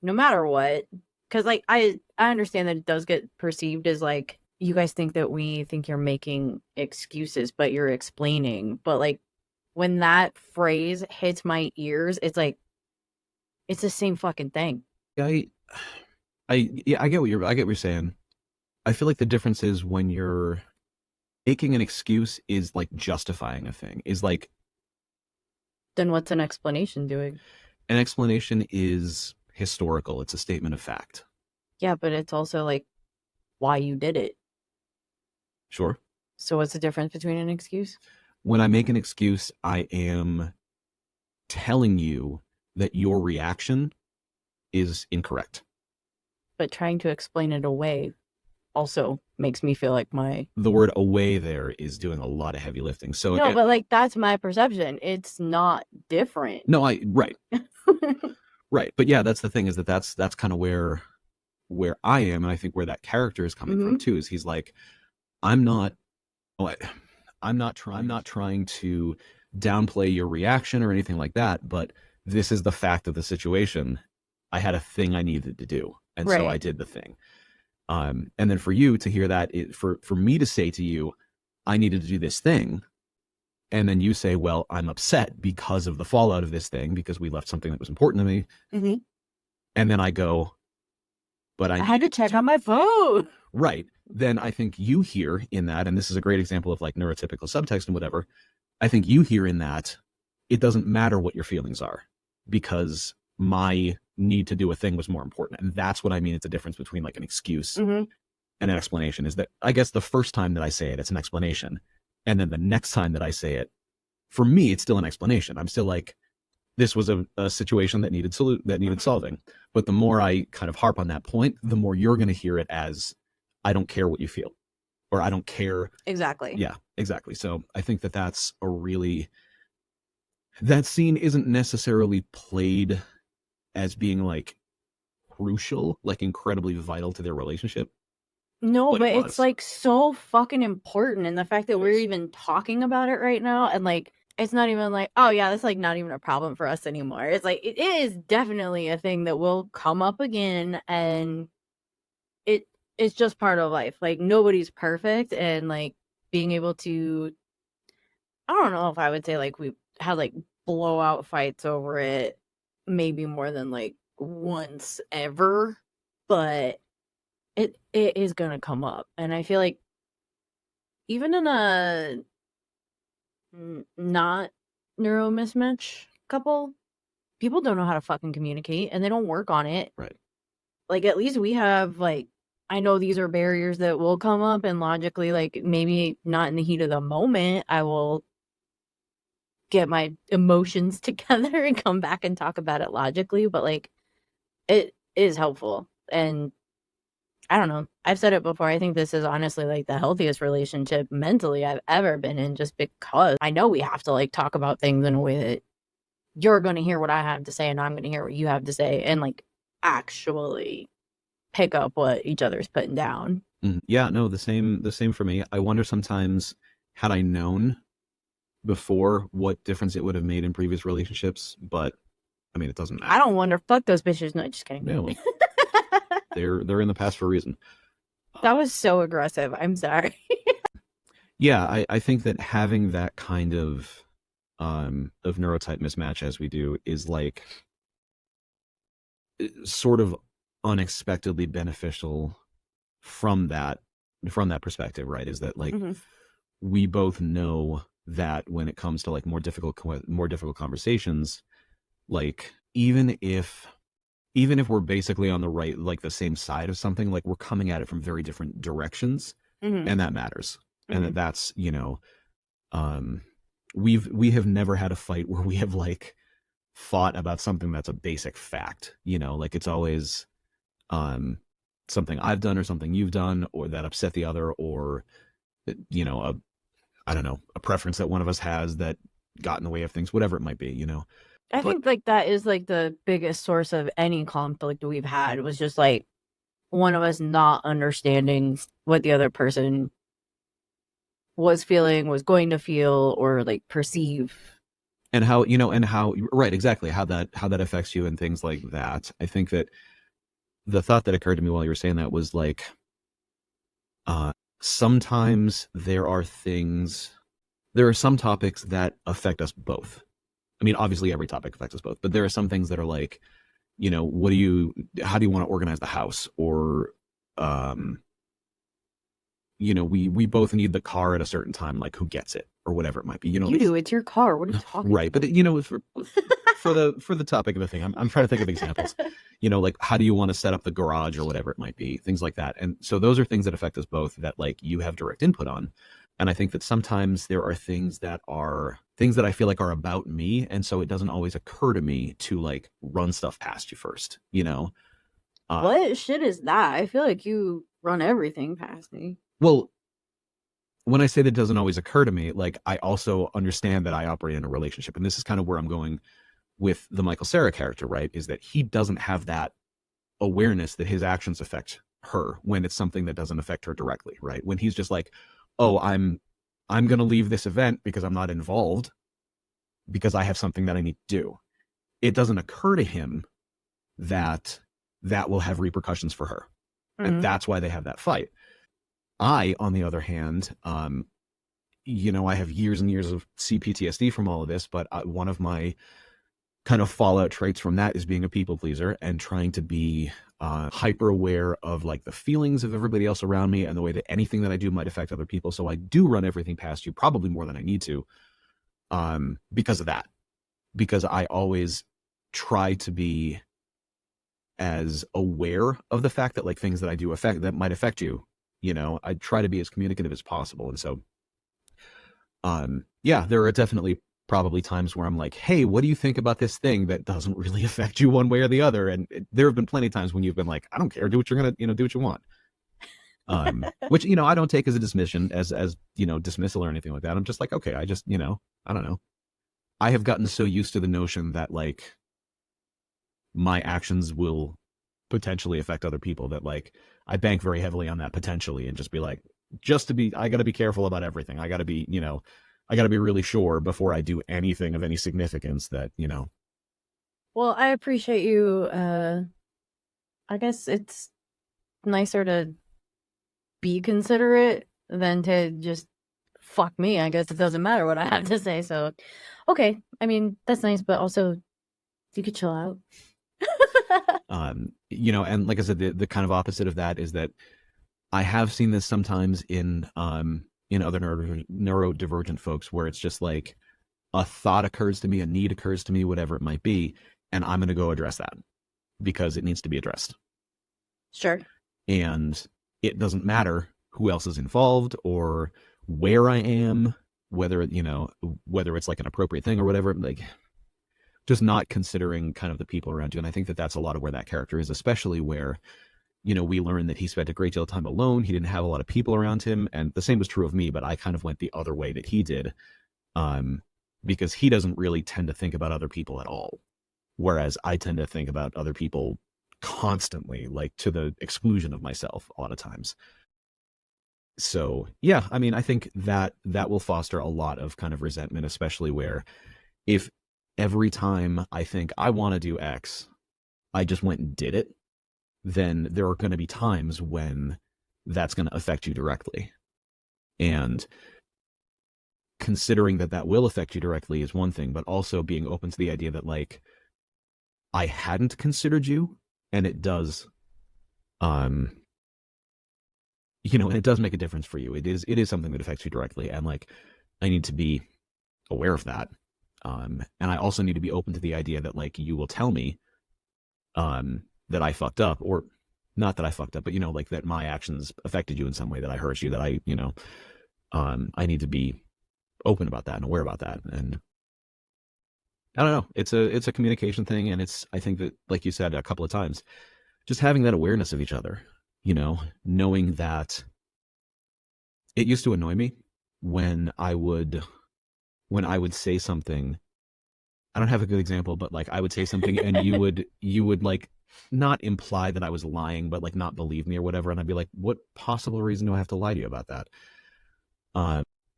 no matter what, because like I understand that it does get perceived as like, you guys think that we think you're making excuses, but you're explaining. But like when that phrase hits my ears, it's like, it's the same fucking thing. I get what you're saying. I feel like the difference is when you're making an excuse is like justifying a thing, is like. Then what's an explanation doing? An explanation is historical. It's a statement of fact. Yeah, but it's also like why you did it. Sure. So what's the difference between an excuse? When I make an excuse, I am telling you that your reaction is incorrect. But trying to explain it away also makes me feel like the word away there is doing a lot of heavy lifting. So no, but like that's my perception. It's not different. No, right. Right. But yeah, that's the thing, is that's kind of where I am, and I think where that character is coming from too, is he's like, I'm not trying to downplay your reaction or anything like that, but this is the fact of the situation. I had a thing I needed to do, and so I did the thing. And then for you to hear that, for me to say to you, I needed to do this thing, and then you say, well, I'm upset because of the fallout of this thing, because we left something that was important to me. Mm-hmm. And then I go, but I had to check on my phone. Right. Then I think you hear in that, and this is a great example of like neurotypical subtext and whatever, I think you hear in that, it doesn't matter what your feelings are, because my need to do a thing was more important. And that's what I mean. It's a difference between like an excuse and an explanation, is that I guess the first time that I say it, it's an explanation. And then the next time that I say it, for me, it's still an explanation. I'm still like, this was a situation that needed solving. But the more I kind of harp on that point, the more you're going to hear it as, I don't care what you feel, or I don't care. Exactly. Yeah, exactly. So I think that that's that scene isn't necessarily played as being like crucial, like incredibly vital to their relationship. No, but it's like so fucking important. And the fact that we're even talking about it right now, and like, it's not even like, oh yeah, that's like not even a problem for us anymore. It's like, it is definitely a thing that will come up again, and it's just part of life. Like, nobody's perfect, and like being able to, I don't know if I would say like we had like blowout fights over it maybe more than like once ever, but it is gonna come up. And I feel like even in a not neuro mismatch couple, people don't know how to fucking communicate, and they don't work on it. Right. Like, at least we have, like, I know these are barriers that will come up, and logically, like, maybe not in the heat of the moment, I will get my emotions together and come back and talk about it logically, but like, it is helpful. And I don't know, I've said it before, I think this is honestly like the healthiest relationship mentally I've ever been in, just because I know we have to like talk about things in a way that you're going to hear what I have to say and I'm going to hear what you have to say, and like actually pick up what each other's putting down. Yeah, no, the same for me. I wonder sometimes, had I known before what difference it would have made in previous relationships, but I mean, it doesn't matter. I don't wonder. Fuck those bitches. No, just kidding. Yeah, well, they're in the past for a reason. That was so aggressive. I'm sorry. Yeah, I think that having that kind of neurotype mismatch as we do is like sort of unexpectedly beneficial from that perspective, right? Is that like we both know that when it comes to like more difficult conversations, like even if we're basically on the right, like the same side of something, like we're coming at it from very different directions, and that matters. And that's, you know, we have never had a fight where we have like fought about something that's a basic fact, you know, like it's always something I've done or something you've done or that upset the other, or you know, I don't know, a preference that one of us has that got in the way of things, whatever it might be, you know. I think like that is like the biggest source of any conflict we've had, was just like one of us not understanding what the other person was feeling, was going to feel, or like perceive. And how, you know, and how, right, exactly, how that affects you and things like that. I think that the thought that occurred to me while you were saying that was like, sometimes there are some topics that affect us both. I mean, obviously every topic affects us both, but there are some things that are like, you know, how do you want to organize the house? Or, you know, we both need the car at a certain time, like who gets it or whatever it might be, you know. You do, it's your car. What are you talking right. But you know, for the topic of the thing, I'm trying to think of examples, you know, like how do you want to set up the garage or whatever it might be, things like that. And so those are things that affect us both that like you have direct input on. And I think that sometimes there are things that I feel like are about me. And so it doesn't always occur to me to like run stuff past you first, you know? What shit is that? I feel like you run everything past me. Well, when I say that doesn't always occur to me, like I also understand that I operate in a relationship. And this is kind of where I'm going with the Michael Cera character, right? Is that he doesn't have that awareness that his actions affect her when it's something that doesn't affect her directly, right? When he's just like, oh, I'm going to leave this event because I'm not involved because I have something that I need to do. It doesn't occur to him that that will have repercussions for her. And that's why they have that fight. I, on the other hand, you know, I have years and years of CPTSD from all of this, but one of my kind of fallout traits from that is being a people pleaser and trying to be hyper aware of like the feelings of everybody else around me and the way that anything that I do might affect other people. So I do run everything past you, probably more than I need to, because of that. Because I always try to be as aware of the fact that like things that I do that might affect you, you know, I try to be as communicative as possible. And so, yeah, there are definitely probably times where I'm like, hey, what do you think about this thing that doesn't really affect you one way or the other? And there have been plenty of times when you've been like, I don't care, do what you're going to, you know, do what you want. Which, you know, I don't take as a dismission, as, you know, dismissal or anything like that. I'm just like, okay, I just, you know, I don't know. I have gotten so used to the notion that like my actions will potentially affect other people that like I bank very heavily on that potentially and just be like, I got to be careful about everything. I got to be, you know, I got to be really sure before I do anything of any significance that, you know. Well, I appreciate you. I guess it's nicer to be considerate than to just fuck me. I guess it doesn't matter what I have to say. So, okay. I mean, that's nice, but also you could chill out. You know, and like I said, the kind of opposite of that is that I have seen this sometimes in other neurodivergent folks where it's just like a thought occurs to me, a need occurs to me, whatever it might be, and I'm going to go address that because it needs to be addressed. Sure. And it doesn't matter who else is involved or where I am, whether, you know, whether it's like an appropriate thing or whatever, like just not considering kind of the people around you. And I think that that's a lot of where that character is, especially where, you know, we learned that he spent a great deal of time alone. He didn't have a lot of people around him. And the same was true of me, but I kind of went the other way that he did, because he doesn't really tend to think about other people at all. Whereas I tend to think about other people constantly, like to the exclusion of myself a lot of times. So yeah, I mean, I think that will foster a lot of kind of resentment, especially where if every time I think I want to do X, I just went and did it, then there are going to be times when that's going to affect you directly. And considering that will affect you directly is one thing, but also being open to the idea that, like, I hadn't considered you, and it does, and it does make a difference for you. It is something that affects you directly, and like, I need to be aware of that. And I also need to be open to the idea that, like, you will tell me, that I fucked up, or not that I fucked up, but like, that my actions affected you in some way, that I hurt you, that I need to be open about that and aware about that. And I don't know, it's a communication thing, and I think that, like you said a couple of times, just having that awareness of each other, knowing that it used to annoy me when I would say something. I don't have a good example, but like, I would say something and you would like not imply that I was lying, but like not believe me or whatever. And I'd be like, what possible reason do I have to lie to you about that?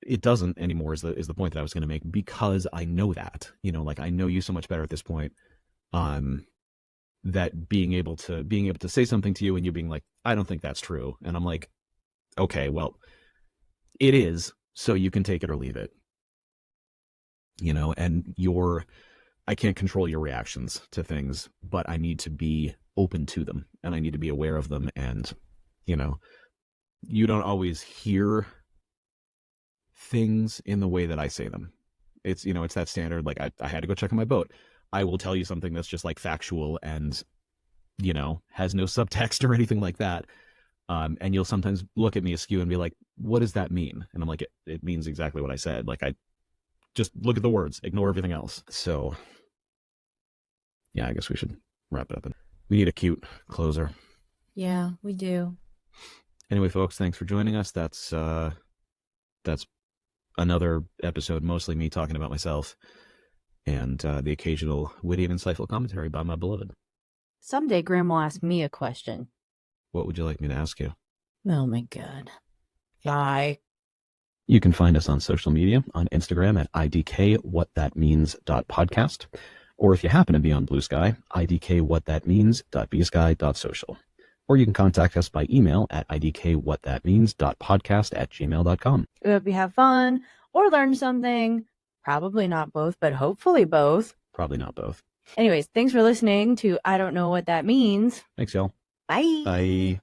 It doesn't anymore is the point that I was going to make, because I know that, like, I know you so much better at this point. That being able to say something to you and you being like, I don't think that's true. And I'm like, okay, well, it is, so you can take it or leave it. And I can't control your reactions to things, but I need to be open to them, and I need to be aware of them. And, you don't always hear things in the way that I say them. It's, it's that standard, like, I had to go check on my boat. I will tell you something that's just like factual and, has no subtext or anything like that. And you'll sometimes look at me askew and be like, what does that mean? And I'm like, it means exactly what I said. Like, I just look at the words, ignore everything else. So yeah, I guess we should wrap it up. We need a cute closer. Yeah, we do. Anyway, folks, thanks for joining us. That's another episode, mostly me talking about myself, and the occasional witty and insightful commentary by my beloved. Someday Graham will ask me a question. What would you like me to ask you? Oh my God. Bye. You can find us on social media, on Instagram at idkwhatthatmeans.podcast, or if you happen to be on Blue Sky, idkwhatthatmeans.bsky.social. Or you can contact us by email at idkwhatthatmeans.podcast@gmail.com. We hope you have fun or learn something. Probably not both, but hopefully both. Probably not both. Anyways, thanks for listening to I Don't Know What That Means. Thanks, y'all. Bye. Bye.